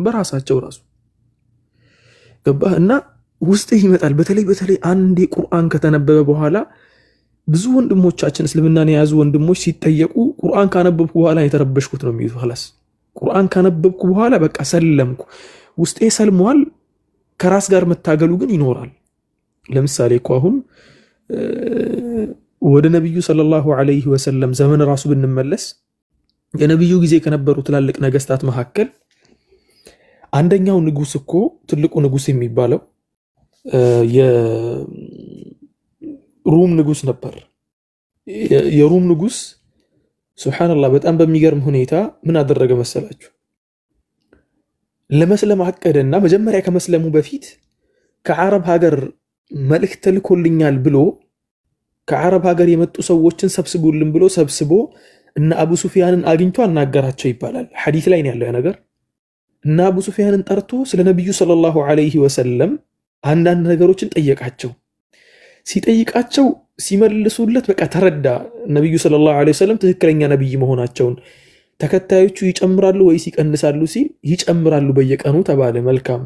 በራሳቸው ራሱ ገባህ እና ውስጥ ይመጣል በተለይ አንድ ቁርአን ከተነበበ በኋላ ብዙ ወንድሞቻችን እስልምናን የያዙ ወንድሞች ሲጠየቁ ቁርአን ካነበብኩ በኋላ የተረበሽኩት ነው የሚሉት خلاص ቁርአን ካነበብኩ በኋላ በቃ ሰለምኩ ውስጤ ሰልሟል ከራስ ጋር መታገሉ ግን ይኖራል ለምሳሌ እኮ አሁን ወደ ነብዩ ሰለላሁ ዐለይሂ ወሰለም ዘመን ራሱ ብንመለስ የነብዩ ጊዜ ከነበሩ ትላልቅ ነገስታት መሐከል አንደኛው ንጉስ እኮ ትልቁ ንጉስ የሚባለው የሩም ንጉስ ነበር የሩም ንጉስ ሱብሃንአላህ በጣም በሚገርም ሁኔታ ምን አደረገ መሰላችሁ ለመስለም አቀደና መጀመሪያ ከመስለሙ በፊት ከዓረብ ሀገር መልእክት ተልኮልኛል ብሎ ከዓረብ ሀገር የመጡ ሰዎችን ሰብስቡልን ብሎ ሰብስቦ እና አቡ ሱፊያንን አግኝቶ አናገራቸው ይባላል ሐዲስ ላይ ነው ያለው ነገር እና አቡ ሱፊያንን ጠርቶ ስለ ነብዩ ሰለላሁ ዐለይሂ ወሰለም አንዳንድ ነገሮችን ጠየቃቸው ሲጠይቃቸው ሲመልሱለት በቃ ተረዳ ነብዩ ሰለላሁ ዐለይሂ ወሰለም ትክክለኛ ነብይ መሆናቸውን ተከታዮቹ ይጨምራሉ ወይስ ይቀንሳሉ ሲል ይጨምራሉ በየቀኑ ተባለ መልካም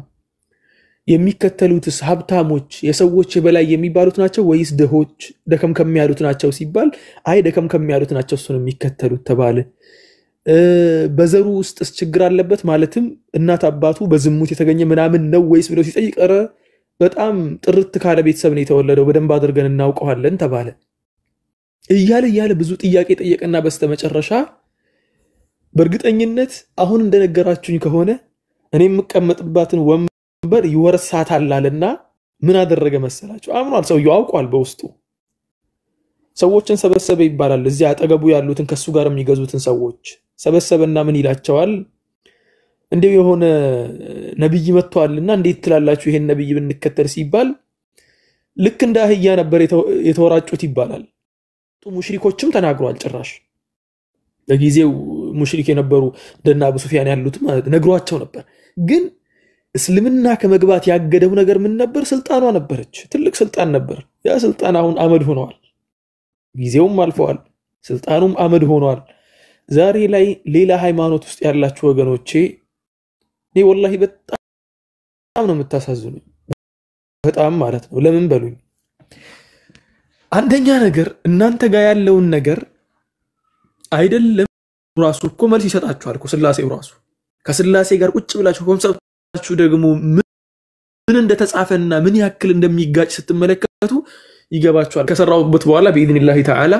የሚከተሉትስ ሀብታሞች የሰዎች በላይ የሚባሉት ናቸው ወይስ ደሆች ደከም ከሚያሉት ናቸው ሲባል አይ ደከም ከሚያሉት ናቸው እሱን የሚከተሉት ተባለ በዘሩ ውስጥ ችግር አለበት ማለትም እናት አባቱ በዝሙት የተገኘ ምናምን ነው ወይስ ብለው ሲጠይቀረ በጣም ጥርት ካለ ቤተሰብ ነው የተወለደው በደንብ አድርገን እናውቀዋለን ተባለ እያለ ብዙ ጥያቄ ጠየቀና በስተመጨረሻ በእርግጠኝነት አሁን እንደነገራችሁኝ ከሆነ እኔ የምቀመጥባትን ወንበር ይወርሳታል አለና ምን አደረገ መሰላችሁ አምኗል ሰውየው አውቋል በውስጡ ሰዎችን ሰበሰበ ይባላል እዚህ አጠገቡ ያሉትን ከሱ ጋር የሚገዙትን ሰዎች ሰበሰበና ምን ይላቸዋል እንዴው የሆነ ነብይ መጥቷልና እንዴት ትላላችሁ ይሄን ነብይ ብንከተል ሲባል ልክ እንደ አህያ ነበር የተወራጩት ይባላል ሙሽሪኮችም ተናግሯል ጭራሽ ለጊዜው ሙሽሪክ የነበሩ ደና አቡ ሱፊያን ያሉት ነግሯቸው ነበር ግን እስልምና ከመግባት ያገደው ነገር ምን ነበር ስልጣኗ ነበረች ትልቅ ስልጣን ነበር ያ ስልጣን አሁን አመድ ሆኗል ጊዜውም አልፈዋል ስልጣኑም አመድ ሆኗል ዛሬ ላይ ሌላ ሃይማኖት ውስጥ ያላችሁ ወገኖቼ እኔ ወላሂ በጣም ነው የምታሳዝኑኝ በጣም ማለት ነው ለምን በሉኝ አንደኛ ነገር እናንተ ጋር ያለውን ነገር አይደለም ራሱ እኮ መልስ ይሰጣችኋል እኮ ስላሴው ራሱ ከስላሴ ጋር ቁጭ ብላችሁ ኮንሰፕታችሁ ደግሞ ምን እንደተጻፈና ምን ያክል እንደሚጋጭ ስትመለከቱ ይገባችኋል ከሰራውበት በኋላ በኢድኒላሂ ተዓላ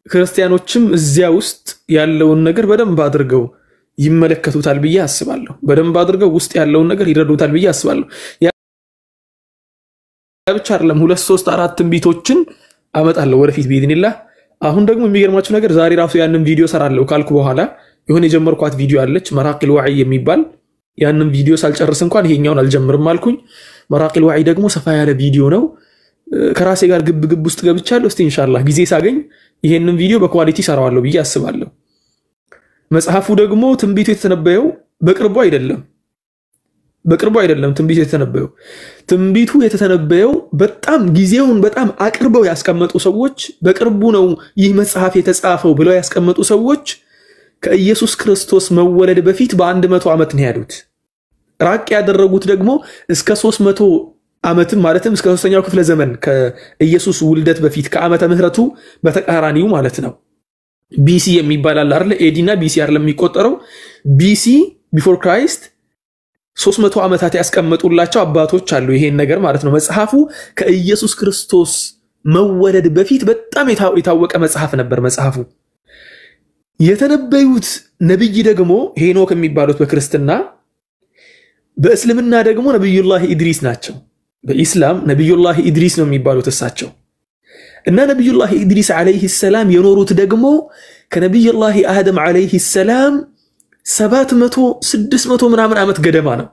ክርስቲያኖችም እዚያ ውስጥ ያለውን ነገር በደንብ አድርገው ይመለከቱታል ብዬ አስባለሁ በደንብ አድርገው ውስጥ ያለውን ነገር ይረዱታል ብዬ አስባለሁ ያ ብቻ አይደለም 2 3 4 ትንቢቶችን አመጣለሁ ወደፊት በኢድኒላህ አሁን ደግሞ የሚገርማችሁ ነገር ዛሬ ራሱ ያንን ቪዲዮ ሰራለሁ ካልኩ በኋላ የሆነ የጀመርኳት ቪዲዮ አለች መራቂል ወዒ የሚባል ያንን ቪዲዮ ሳልጨርስ እንኳን ይሄኛውን አልጀምርም አልኩኝ መራቂል ወዒ ደግሞ ሰፋ ያለ ቪዲዮ ነው ከራሴ ጋር ግብ ውስጥ ገብቻለሁ እስቲ ኢንሻአላህ ጊዜ ሳገኝ ይሄንን ቪዲዮ በኳሊቲ ሰራዋለሁ ብዬ አስባለሁ መጽሐፉ ደግሞ ትንቢቱ የተነበየው በቅርቡ አይደለም ትንቢቱ የተነበየው በጣም ጊዜውን በጣም አቅርበው ያስቀመጡ ሰዎች በቅርቡ ነው ይህ መጽሐፍ የተጻፈው ብለው ያስቀመጡ ሰዎች ከኢየሱስ ክርስቶስ መወለድ በፊት በ100 ዓመት ነው ያሉት ራቅ ያደረጉት ደግሞ እስከ 300 ዓመትም ማለትም እስከ 3ኛው ክፍለ ዘመን ከኢየሱስ ውልደት በፊት ከዓመተ ምህረቱ በተቃራኒው ማለት ነው BC የሚባል አለ አይደል ኤዲና BC አይደለም የሚቆጠረው BC ቢፎር ክራይስት 300 ዓመታት ያስቀመጡላቸው አባቶች አሉ ይሄን ነገር ማለት ነው መጽሐፉ ከኢየሱስ ክርስቶስ መወለድ በፊት በጣም የታወቀ መጽሐፍ ነበር መጽሐፉ የተነበዩት ነብይ ደግሞ ሄኖክ የሚባሉት በክርስትና በእስልምና ደግሞ ነብዩላህ ኢድሪስ ናቸው በኢስላም ነብዩላህ ኢድሪስ ነው የሚባሉት እሳቸው እና ነብዩላህ ኢድሪስ አለይሂ ሰላም የኖሩት ደግሞ ከነብዩላህ አደም አለይሂ ሰላም 700 600 ምናምን ዓመት ገደማ ነው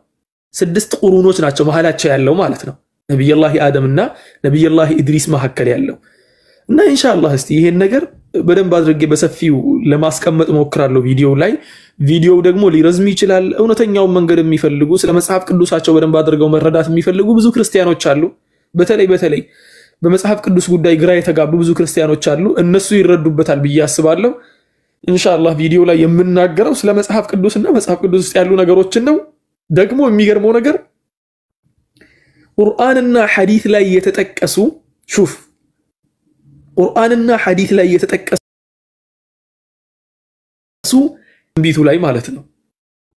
6 ቁሩኖች ናቸው መሐላቸው ያለው ማለት ነው ነብዩላህ አደምና ነብዩላህ ኢድሪስ መሐከል ያለው እና ኢንሻአላህ እስቲ ይሄን ነገር በደንብ አድርጌ በሰፊው ለማስቀመጥ ሞክራለሁ ቪዲዮው ደግሞ ሊረዝም ይችላል እውነተኛው መንገድ የሚፈልጉ ስለ መጽሐፍ ቅዱሳቸው በደንብ አድርገው መረዳት የሚፈልጉ ብዙ ክርስቲያኖች አሉ በተለይ በመጽሐፍ ቅዱስ ጉዳይ ግራ የተጋቡ ብዙ ክርስቲያኖች አሉ እነሱ ይረዱበታል ብዬ አስባለሁ ኢንሻአላህ ቪዲዮ ላይ የምናገረው ስለ መጽሐፍ ቅዱስና መጽሐፍ ቅዱስ ውስጥ ያሉ ነገሮችን ነው። ደግሞ የሚገርመው ነገር ቁርአንና ሐዲስ ላይ የተጠቀሱ ሹፍ ቁርአንና ሐዲስ ላይ የተጠቀሱ ትንቢቱ ላይ ማለት ነው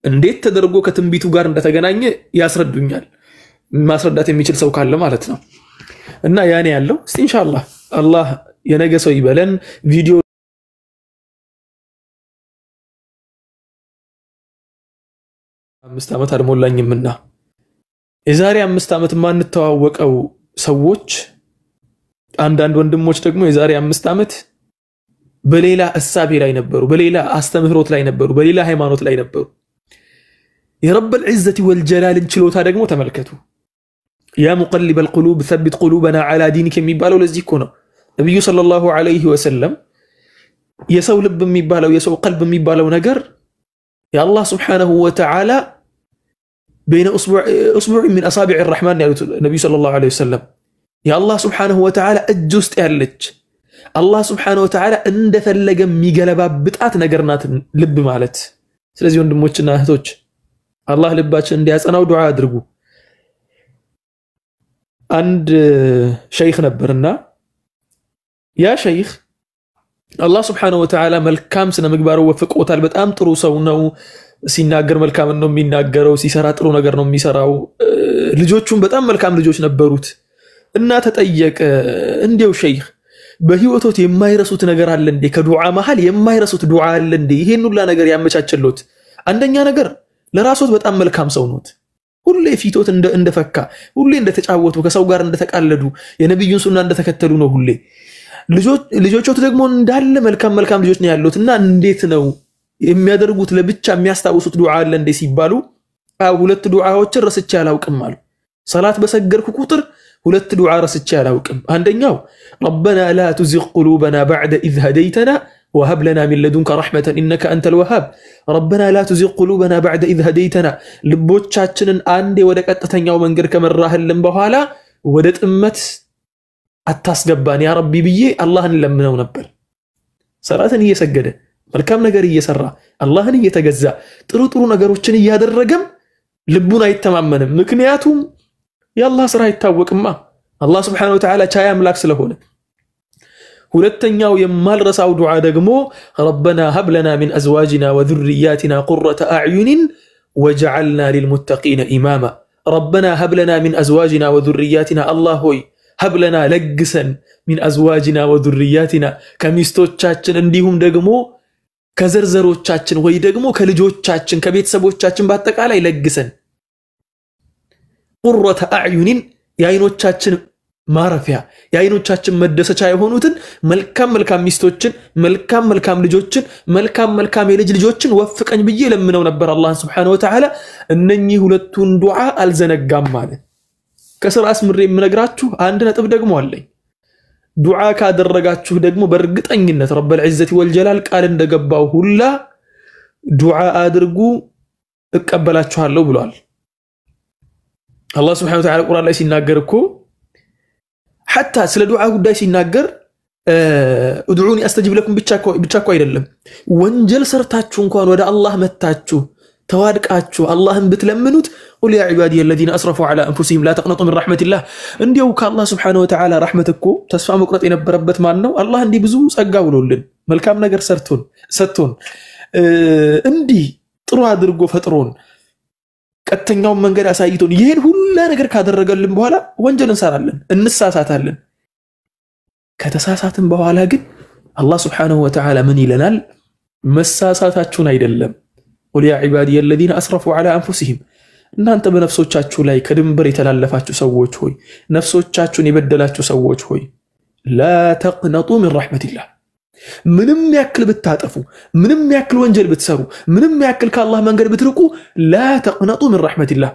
እንዴት ተደርጎ ከትንቢቱ ጋር እንደተገናኘ ያስረዱኛል ማስረዳት የሚችል ሰው ካለ ማለት ነው። እና ያኔ ያለው እስቲ ኢንሻአላህ አላህ የነገ ሰው ይበለን። ቪዲዮ 5 ዓመት አልሞላኝምና የዛሬ 5 ዓመት ማን ተዋወቀው ሰዎች አንዳንድ ወንድሞች ደግሞ የዛሬ 5 ዓመት በሌላ እሳቤ ላይ ነበሩ፣ በሌላ አስተምህሮት ላይ ነበሩ፣ በሌላ ሃይማኖት ላይ ነበሩ። የረብ العزة والجلال ችሎታ ደግሞ ተመልከቱ። ያ ሙቀልብ القلوب ثبت قلوبنا على دينك የሚባለው ለዚህ እኮ ነው። ነብዩ ሰለላሁ ዐለይሂ ወሰለም የሰው ልብ የሚባለው የሰው ቀልብ የሚባለው ነገር የአላህ Subhanahu Wa Ta'ala بين اصبع من اصابع الرحمن ያሉት ነብዩ ሰለላሁ ዐለይሂ ወሰለም የአላህ Subhanahu Wa Ta'ala እጅ ውስጥ ያለች አላህ Subhanahu Wa Ta'ala እንደፈለገ የሚገለባብጣት ነገር ናት ልብ ማለት። ስለዚህ ወንድሞችና እህቶች አላህ ልባችን እንዲያጸናው ዱዓ አድርጉ። አንድ ሸይኽ ነበርና ያ ሸይኽ አላህ Subhanahu Wa Ta'ala መልካም ስነ ምግባሩ ወፍቆታል። በጣም ጥሩ ሰው ነው። ሲናገር መልካም ነው የሚናገረው፣ ሲሰራ ጥሩ ነገር ነው የሚሰራው። ልጆቹም በጣም መልካም ልጆች ነበሩት እና ተጠየቀ እንዴው ሸይኽ በህይወቶት የማይረሱት ነገር አለ እንዴ? ከዱዓ መሃል የማይረሱት ዱዓ አለ እንዴ? ይሄን ሁሉ ነገር ያመቻቸሉት አንደኛ ነገር ለራሶት በጣም መልካም ሰው ነው። ሁሌ ፊቶት እንደፈካ ሁሌ እንደተጫወቱ ከሰው ጋር እንደተቃለዱ የነብዩን ሱና እንደተከተሉ ነው ሁሌ። ልጆቹት ደግሞ እንዳለ መልካም ልጆች ነው ያሉትና እንዴት ነው የሚያደርጉት ለብቻ የሚያስታውሱት ዱዓ አለ እንዴ ሲባሉ ሁለት ዱዓዎችን ረስቼ አላውቅም አሉ። ሰላት በሰገርኩ ቁጥር ሁለት ዱዓ ረስቼ አላውቅም። አንደኛው ربنا لا تزغ قلوبنا بعد إذ هديتنا وهب لنا من لدنك رحمة إنك أنت الوهاب ربنا لا تزغ قلوبنا بعد إذ هديتنا ልቦቻችንን አንዴ ወደ ቀጥተኛው መንገድ ከመራህልን በኋላ ወደ ጥመት አታስገባን ያ ረቢ ብዬ አላህን ለምነው ነበር። ሰላትን እየሰገደ መልካም ነገር እየሰራ አላህን እየተገዛ ጥሩ ነገሮችን እያደረገም ልቡን አይተማመንም። ምክንያቱም የአላህ ስራ አይታወቅማ አላህ Subhanahu Wa Ta'ala ቻይ አምላክ ስለሆነ። ሁለተኛው የማልረሳው ዱዓ ደግሞ ربنا هب لنا من ازواجنا وذرياتنا قرة اعين واجعلنا للمتقين اماما ربنا هب لنا من ازواجنا وذرياتنا الله ሆይ هب لنا ለግሰን من ازواجنا وذرياتنا ከሚስቶቻችን እንዲሁም ደግሞ ከዘርዘሮቻችን ወይ ደግሞ ከልጆቻችን ከቤተሰቦቻችን በአጠቃላይ ለግሰን قرة اعين የአይኖቻችን ማረፊያ የአይኖቻችን መደሰቻ የሆኑትን መልካም ሚስቶችን መልካም ልጆችን መልካም የልጅ ልጆችን ወፍቀኝ ብዬ ለምነው ነበር አላህ Subhanahu Wa Ta'ala። እነኚህ ሁለቱን ዱዓ አልዘነጋም ማለት። ከስራ አስምሬ የምነግራችሁ አንድ ነጥብ ደግሞ አለኝ። ዱዓ ካደረጋችሁ ደግሞ በእርግጠኝነት ረብ العزة والجلال ቃል እንደገባው ሁላ ዱዓ አድርጉ እቀበላችኋለሁ ብሏል። አላህ Subhanahu Wa Ta'ala ቁርአን ላይ ሲናገር እኮ حتى ስለ ዱዓ ጉዳይ ሲናገር ادعوني استجب لكم ብቻ እኮ አይደለም ወንጀል ሰርታችሁ እንኳን ወደ አላህ መታችሁ ተዋድቃችሁ አላህን ብትለምኑት قل يا عبادي الذين اسرفوا على انفسهم لا تقنطوا من رحمه الله እንዲው ከአላህ Subhanahu Wa Ta'ala ረህመት እኮ ተስፋ መቁረጥ የነበረበት ማን ነው? አላህ እንዲህ ብዙ ጸጋ ብሎልን መልካም ነገር ሰጥቶን እንዲህ ጥሩ አድርጎ ፈጥሮን ቀጥተኛው መንገድ አሳይቶን ይሄን ሁሉ ነገር ካደረገልን በኋላ ወንጀል እንሰራለን እንሳሳታለን። ከተሳሳትን በኋላ ግን አላህ Subhanahu Wa Ta'ala ምን ይለናል? መሳሳታችሁን አይደለም قل يا عبادي الذين اسرفوا على انفسهم እናንተ በነፍሶቻችሁ ላይ ከድንበር የተላለፋችሁ ሰዎች ሆይ ነፍሶቻችሁን የበደላችሁ ሰዎች ሆይ لا تقنطوا من رحمة الله ምንም ያክል ብታጠፉ ምንም ያክል ወንጀል ብትሰሩ ምንም ያክል ከአላህ መንገድ ብትርቁ لا تقنطوا من رحمة الله።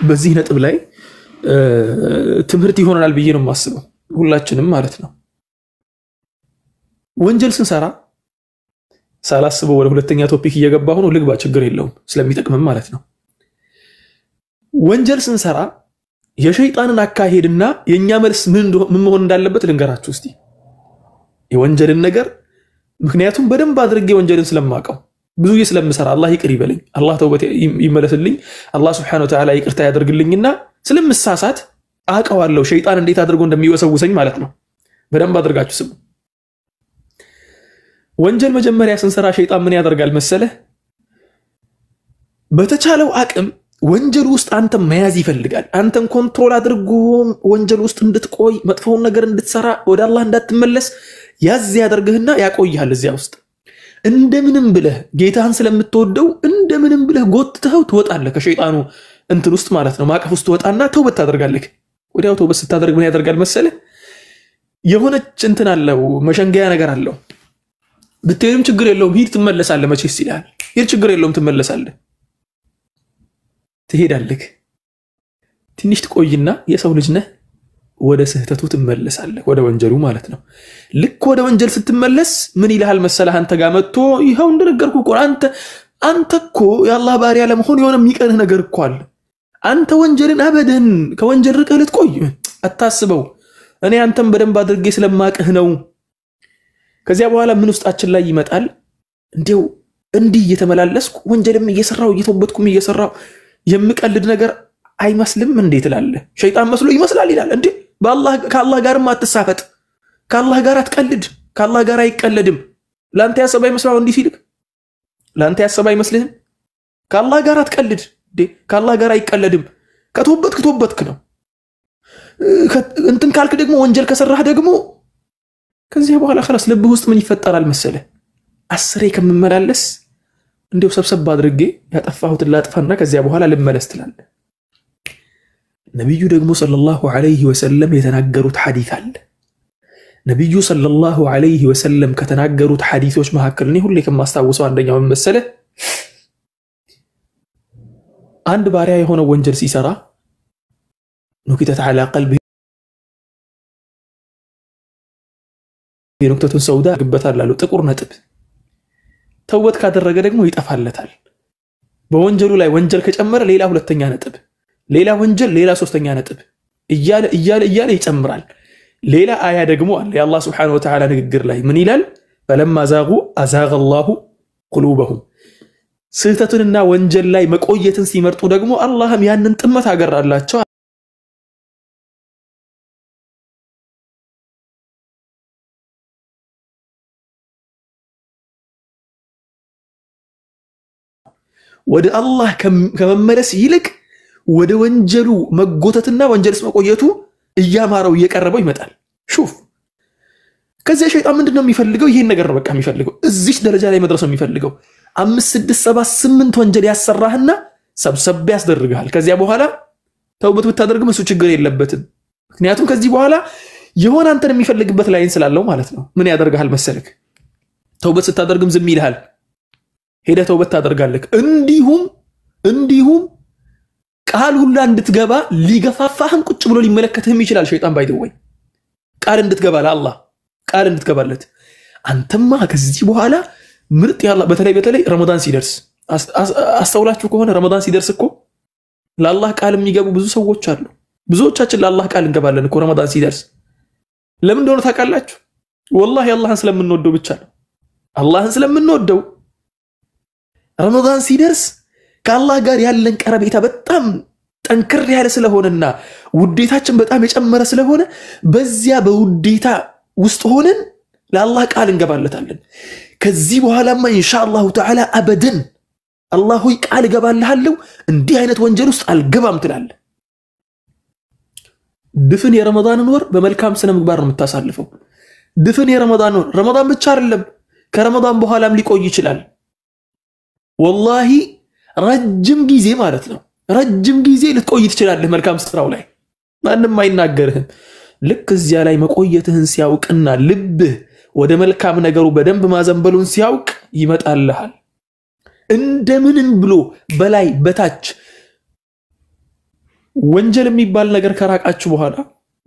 በዚህ ነጥብ ላይ ትምህርት ይሆናል ብዬ ነው የማስበው ሁላችንም ማለት ነው። ወንጀል ስንሰራ ሳላስበው ወደ ሁለተኛ ቶፒክ እየገባሁ ነው ልግባ ችግር የለውም ስለሚጠቅመም ማለት ነው። ወንጀል ስንሰራ የሸይጣንን አካሄድና የኛ መልስ ምን መሆን እንዳለበት ልንገራችሁ እስቲ። የወንጀልን ነገር ምክንያቱም በደንብ አድርጌ ወንጀልን ስለማቀው ብዙ ስለምሰራ አላህ ይቅር ይበለኝ አላህ ተውበት ይመለስልኝ አላህ Subhanahu Wa Ta'ala ይቅርታ ያደርግልኝና ስለምሳሳት አቀዋለሁ ሸይጣን እንዴት አድርጎ እንደሚወሰውሰኝ ማለት ነው በደንብ አድርጋችሁ ስሙ ወንጀል መጀመሪያ ስንሰራ ሸይጣን ምን ያደርጋል መሰለ በተቻለው አቅም ወንጀል ውስጥ አንተ መያዝ ይፈልጋል አንተን ኮንትሮል አድርጎ ወንጀል ውስጥ እንድትቆይ መጥፎውን ነገር እንድትሰራ ወደ አላህ እንዳትመለስ ያዝ ያደርግህና ያቆይሃል እዚያ ውስጥ እንደምንም ብለህ ጌታህን ስለምትወደው እንደምንም ብለህ ጎትተው ትወጣለህ ከሸይጣኑ እንትን ውስጥ ማለት ነው ማቀፍ ውስጥ ትወጣና ተውበት ታደርጋለህ ወዲያው ተውበት ስታደርግ ምን ያደርጋል መሰለ የሆነች እንትን አለው መሸንገያ ነገር አለው ብትሄድም ችግር የለውም ሂድ ትመለሳለህ መቼስ ይላል ሂድ ችግር የለውም ትመለሳለህ ትሄዳለህ ትንሽ ትቆይና የሰው ልጅ ነህ ወደ ስህተቱ ትመለሳለህ ወደ ወንጀሉ ማለት ነው ልክ ወደ ወንጀል ስትመለስ ምን ይልሃል መሰለህ አንተ ጋር መጥቶ ይሄው እንደነገርኩ ቁርአን አንተ እኮ የአላህ ባሪያ ለመሆን የሆነ የሚቀርህ ነገር እኮ አለ አንተ ወንጀልን አበደን ከወንጀል ርቀህ ልትቆይ አታስበው እኔ አንተም በደንብ አድርጌ ስለማቅህ ነው ከዚያ በኋላ ምን ውስጣችን ላይ ይመጣል እንዴው እንዲህ እየተመላለስኩ ወንጀልም እየሰራው እየተወበትኩም እየሰራው የምቀልድ ነገር አይመስልም እንዴት ይላል ሸይጣን መስሎ ይመስላል ይላል እንዴ በአላህ ከአላህ ጋርም አትሳፈጥ ከአላህ ጋር አትቀልድ ከአላህ ጋር አይቀለድም ላንተ ያሰባ ይመስላል እንዴ ሲልክ ላንተ ያሰባ ይመስልህም ከአላህ ጋር አትቀልድ እንዴ ከአላህ ጋር አይቀለድም ከተወበትክ ነው እንትን ካልክ ደግሞ ወንጀል ከሰራህ ደግሞ ከዚህ በኋላ خلاص ልብህ ውስጥ ምን ይፈጠራል መሰለ አስሬ ከመመላለስ እንደው ሰብሰብ አድርጌ ያጠፋሁት ላጥፋና ከዚያ በኋላ ልመለስ ትላለህ ነብዩ ደግሞ ሰለላሁ ዐለይሂ ወሰለም የተናገሩት ሐዲስ አለ ነብዩ ሰለላሁ ዐለይሂ ወሰለም ከተናገሩት ሐዲሶች መካከል ነው ሁሌ ከማስተዋወሰው አንደኛው መሰለ አንድ ባሪያ የሆነ ወንጀል ሲሰራ ኑክተት على قلبه የኑክተቱን ሰውዳ ግበታል አሉ ጥቁር ነጥብ ተውበት ካደረገ ደግሞ ይጠፋለታል በወንጀሉ ላይ ወንጀል ከጨመረ ሌላ ሁለተኛ ነጥብ ሌላ ወንጀል ሌላ ሶስተኛ ነጥብ እያለ ይጨምራል ሌላ አያ ደግሞ አለ የአላህ Subhanahu Wa Ta'ala ንግግር ላይ ምን ይላል فلما زاغوا أزاغ الله قلوبهم ስህተቱንና ወንጀል ላይ መቆየትን ሲመርጡ ደግሞ አላህም ያንን ጥመት አገራላቸው ወደ አላህ ከመመለስ ይልቅ ወደ ወንጀሉ መጎተትና ወንጀልስ መቆየቱ እያማረው እየቀረበው ይመጣል ሹፍ ከዚያ ሸይጣን ምንድነው የሚፈልገው ይሄን ነገር ነው በቃ የሚፈልገው እዚህ ደረጃ ላይ መድረስ ነው የሚፈልገው 5 6 7 8 ወንጀል ያሰራህና ሰብሰብ ያስደርጋል ከዚያ በኋላ ተውበት ብታደርግም እሱ ችግር የለበትም ምክንያቱም ከዚህ በኋላ የሆነ አንተን የሚፈልግበት ላይን ስላለው ማለት ነው ምን ያደርጋል መሰለክ ተውበት ስታደርግም ዝም ይልሃል ሄደ ተውበት ታደርጋለህ እንዲሁም ቃል ሁላ እንድትገባ ሊገፋፋህም ቁጭ ብሎ ሊመለከትህም ይችላል ሸይጣን ባይደወይ ቃል እንድትገባ ለአላህ ቃል እንድትገባለት አንተማ ከዚህ በኋላ ምርጥ ያላ በተለይ ረመዳን ሲደርስ አስተውላችሁ ከሆነ ረመዳን ሲደርስ እኮ ለአላህ ቃል የሚገቡ ብዙ ሰዎች አሉ ብዙዎቻችን ለአላህ ቃል እንገባለን እኮ ረመዳን ሲደርስ ለምን እንደሆነ ታውቃላችሁ والله አላህን ስለምንወደው ብቻ ነው አላህን ስለምንወደው ረመዳን ሲደርስ ከአላህ ጋር ያለን ቀረቤታ በጣም ጠንከር ያለ ስለሆነና ውዴታችን በጣም የጨመረ ስለሆነ በዚያ በውዴታ ውስጥ ሆነን ለአላህ ቃል እንገባለታለን ከዚህ በኋላማ ኢንሻአላሁ ተዓላ አበደን አላህ ሆይ ቃል ገባልሃለሁ እንዲህ አይነት ወንጀል ውስጥ አልገባም ትላለህ ድፍን የረመዳንን ወር በመልካም ስነ ምግባር ነው የምታሳልፈው ድፍን የረመዳን ወር ረመዳን ብቻ አይደለም ከረመዳን በኋላም ሊቆይ ይችላል والله ረጅም ጊዜ ማለት ነው ረጅም ጊዜ ልትቆይ ትችላለህ መልካም ስራው ላይ ማንንም አይናገርህም ልክ እዚያ ላይ መቆየትህን ሲያውቅና ልብህ ወደ መልካም ነገሩ በደንብ ማዘንበሉን ሲያውቅ ይመጣልሃል እንደምንም ብሎ በላይ በታች ወንጀል የሚባል ነገር ከራቃችሁ በኋላ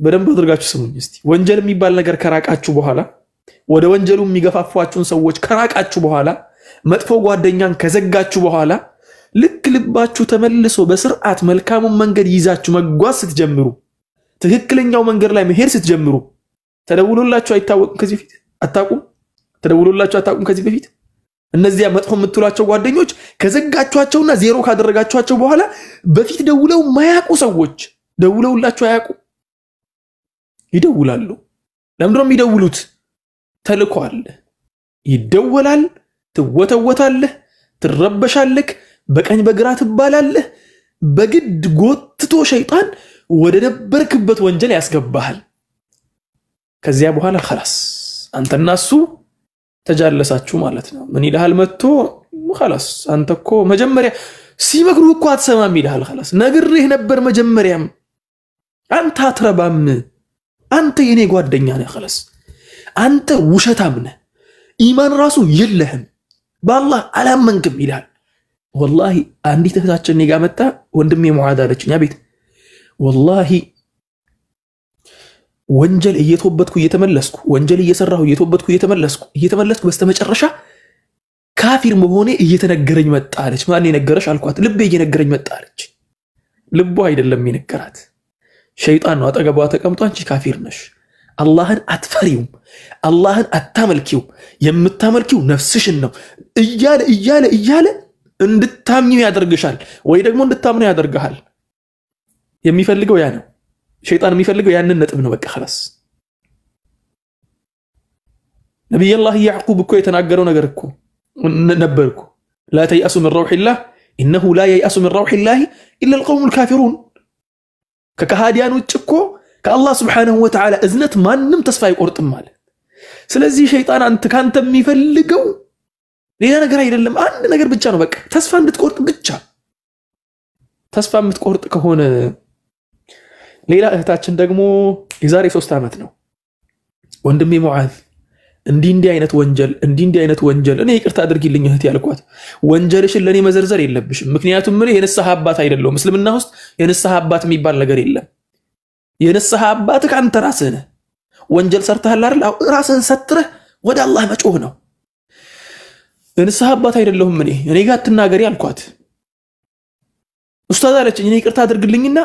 በደንብ አድርጋችሁ ስሙኝ እስቲ ወንጀል የሚባል ነገር ከራቃችሁ በኋላ ወደ ወንጀሉ የሚገፋፋችሁን ሰዎች ከራቃችሁ በኋላ መጥፎ ጓደኛን ከዘጋችሁ በኋላ ልክ ልባችሁ ተመልሶ በስርዓት መልካሙን መንገድ ይዛችሁ መጓዝ ስትጀምሩ ትክክለኛው መንገድ ላይ መሄድ ስትጀምሩ ተደውሎላችሁ አይታወቅም ከዚህ ፊት አታቁም ተደውሎላችሁ አታውቁም ከዚህ በፊት እነዚያ መጥፎ የምትሏቸው ጓደኞች ከዘጋችኋቸውና ዜሮ ካደረጋችኋቸው በኋላ በፊት ደውለው ማያቁ ሰዎች ደውለውላችሁ አያቁ ይደውላሉ ለምንድነው የሚደውሉት ተልኳል ይደወላል ትወተወታለህ ትረበሻለህ በቀኝ በግራ ትባላለህ በግድ ጎትቶ ሸይጣን ወደ ነበርክበት ወንጀል ያስገባሃል ከዚያ በኋላ خلاص አንተና እሱ ተጃለሳችሁ ማለት ነው ምን ይልሃል መጥቶ خلاص አንተ እኮ መጀመሪያ ሲመክሩ እኮ አትሰማም ይልሃል خلاص ነግሬህ ነበር መጀመሪያም አንተ አትረባም አንተ የኔ ጓደኛ ነህ خلاص አንተ ውሸታም ነህ ኢማን ራሱ የለህም በአላህ አላመንክም ይላል والله አንዲት እህታችን እኔ ጋር መጣ ወንድሜ ሙዓዝ አለችኝ አቤት والله ወንጀል እየተወበትኩ እየተመለስኩ ወንጀል እየሰራሁ እየተወበትኩ እየተመለስኩ በስተመጨረሻ ካፊር መሆኔ እየተነገረኝ መጣ አለች ማን የነገረሽ አልኳት ልቤ እየነገረኝ መጣ አለች ልቧ አይደለም የነገራት ሸይጣን ነው አጠገቧ ተቀምጦ አንቺ ካፊር ነሽ አላህን አትፈሪውም አላህን አታመልኪው የምታመልኪው ነፍስሽን ነው እያለ እንድታምኚው ያደርግሻል ወይ ደግሞ እንድታምነው ያደርግሃል የሚፈልገው ያ ነው ሸይጣን የሚፈልገው ያንን ነጥብ ነው በቃ خلاص ነብዩ አላህ ያዕቁብ እኮ የተናገረው ነገር እኮ ነበርኩ لا تيأسوا من روح الله انه لا ييأس من روح الله الا القوم الكافرون ከካሃዲያን ውጭ እኮ ከአላህ Subhanahu Wa Ta'ala እዝነት ማንንም ተስፋ አይቆርጥም ማለት ስለዚህ ሸይጣን አንተ ካንተ የሚፈልገው ሌላ ነገር አይደለም አንድ ነገር ብቻ ነው በቃ ተስፋ እንድትቆርጥ ብቻ ተስፋ የምትቆርጥ ከሆነ ሌላ እህታችን ደግሞ የዛሬ 3 አመት ነው ወንድሜ ሙዓዝ እንዲህ አይነት ወንጀል እኔ ይቅርታ አድርጊልኝ እህት ያልኳት ወንጀልሽን ለኔ መዘርዘር የለብሽም ምክንያቱም ምን የነሳህ አባት አይደለም እስልምና ውስጥ የነሳህ አባት የሚባል ነገር የለም የነሳህ አባት ካንተ ራስህ ነህ ወንጀል ሰርተሃል አይደል ራስህን ሰትረህ ወደ አላህ መጮህ ነው የነሳህ አባት አይደለም እኔ ጋር አትናገሪ አልኳት ኡስታዝ አለችኝ እኔ ይቅርታ አድርግልኝና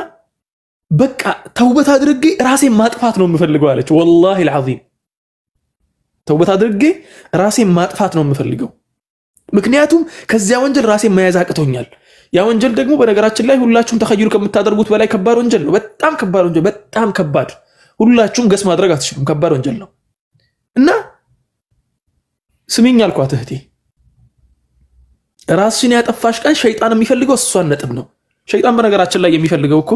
በቃ ተውበት አድርጌ ራሴን ማጥፋት ነው የምፈልገው አለች والله العظيم ተውበት አድርጌ ራሴን ማጥፋት ነው የምፈልገው ምክንያቱም ከዚያ ወንጀል ራሴን መያዝ አቅቶኛል ያ ወንጀል ደግሞ በነገራችን ላይ ሁላችሁም ተخيሉ ከምታደርጉት በላይ ከባድ ወንጀል ነው በጣም ከባድ ወንጀል በጣም ከባድ ሁላችሁም ገስ ማድረግ አትችሉም ከባድ ወንጀል ነው እና ስሚኝ አልኳት እህቴ ራስሽን ያጠፋሽ ቀን ሸይጣን የሚፈልገው እሷን ነጥብ ነው ሸይጣን በነገራችን ላይ የሚፈልገው እኮ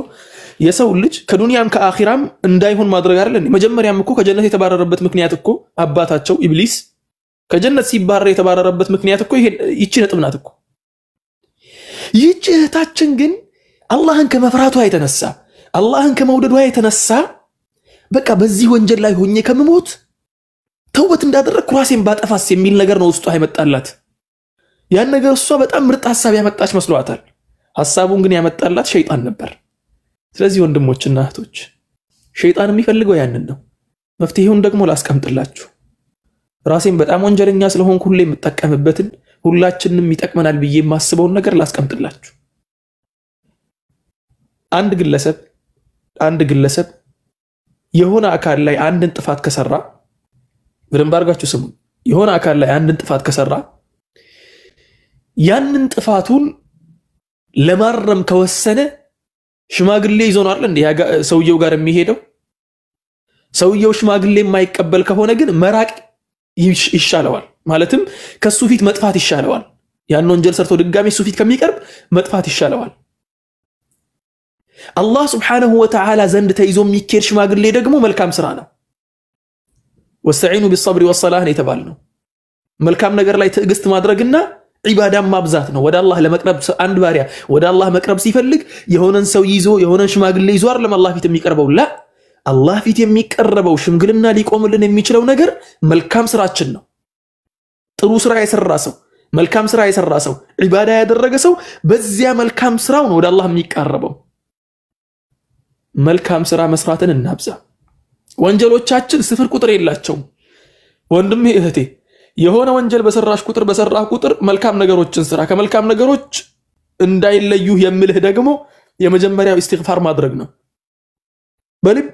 የሰው ልጅ ከዱንያም ከአኺራም እንዳይሆን ማድረግ አይደለም መጀመሪያም እኮ ከጀነት የተባረረበት ምክንያት እኮ አባታቸው ኢብሊስ ከጀነት ሲባረር የተባረረበት ምክንያት እኮ ይቺ ነጥብ ናት እኮ ይቺ እህታችን ግን አላህን ከመፍራቷ የተነሳ አላህን ከመውደዷ የተነሳ በቃ በዚህ ወንጀል ላይ ሆኜ ከመሞት ተውበት እንዳደረግኩ ራሴን ባጠፋስ የሚል ነገር ነው ውስጧ አይመጣላት ያን ነገር እሷ በጣም ምርጥ ሐሳብ ያመጣች መስሏታል ሐሳቡን ግን ያመጣላት ሸይጣን ነበር ስለዚህ ወንድሞችና እህቶች ሸይጣን የሚፈልገው ያንን ነው መፍትሄውን ደግሞ ላስቀምጥላችሁ ራሴን በጣም ወንጀለኛ ስለሆንኩ ሁሌ የምጠቀምበትን ሁላችንንም ይጠቅመናል ብዬ የማስበውን ነገር ላስቀምጥላችሁ አንድ ግለሰብ የሆነ አካል ላይ አንድን ጥፋት ከሰራ በደንብ አድርጋችሁ ስሙ የሆነ አካል ላይ አንድን ጥፋት ከሰራ ያንን ጥፋቱን ለማረም ከወሰነ ሽማግሌ ይዞ ነው አይደል እንዴ ሰውየው ጋር የሚሄደው ሰውየው ሽማግሌ የማይቀበል ከሆነ ግን መራቅ ይሻለዋል ማለትም ከሱ ፊት መጥፋት ይሻለዋል ያን ወንጀል ሰርቶ ድጋሚ ሱ ፊት ከሚቀርብ መጥፋት ይሻለዋል አላህ Subhanahu Wa Ta'ala ዘንድ ተይዞ የሚከር ሽማግሌ ደግሞ መልካም ስራ ነው ወስተዒኑ بالصبر والصلاه የተባልነው መልካም ነገር ላይ ትዕግስት ማድረግና ዒባዳን ማብዛት ነው ወደ አላህ ለመቅረብ አንድ ባሪያ ወደ አላህ መቅረብ ሲፈልግ የሆነን ሰው ይዞ የሆነን ሽማግሌ ይዞ አይደለም አላህ ፊት የሚቀርበው ላ አላህ ፊት የሚቀርበው ሽምግልና ሊቆምልን የሚችለው ነገር መልካም ስራችን ነው ጥሩ ስራ የሰራ ሰው መልካም ስራ የሰራ ሰው ዒባዳ ያደረገ ሰው በዚያ መልካም ስራው ነው ወደ አላህ የሚቀርበው መልካም ስራ መስራትን እናብዛ ወንጀሎቻችን ስፍር ቁጥር የላቸውም ወንድሜ እህቴ የሆነ ወንጀል በሰራሽ ቁጥር መልካም ነገሮችን ስራ ከመልካም ነገሮች እንዳይለዩ የምልህ ደግሞ የመጀመሪያው ኢስቲግፋር ማድረግ ነው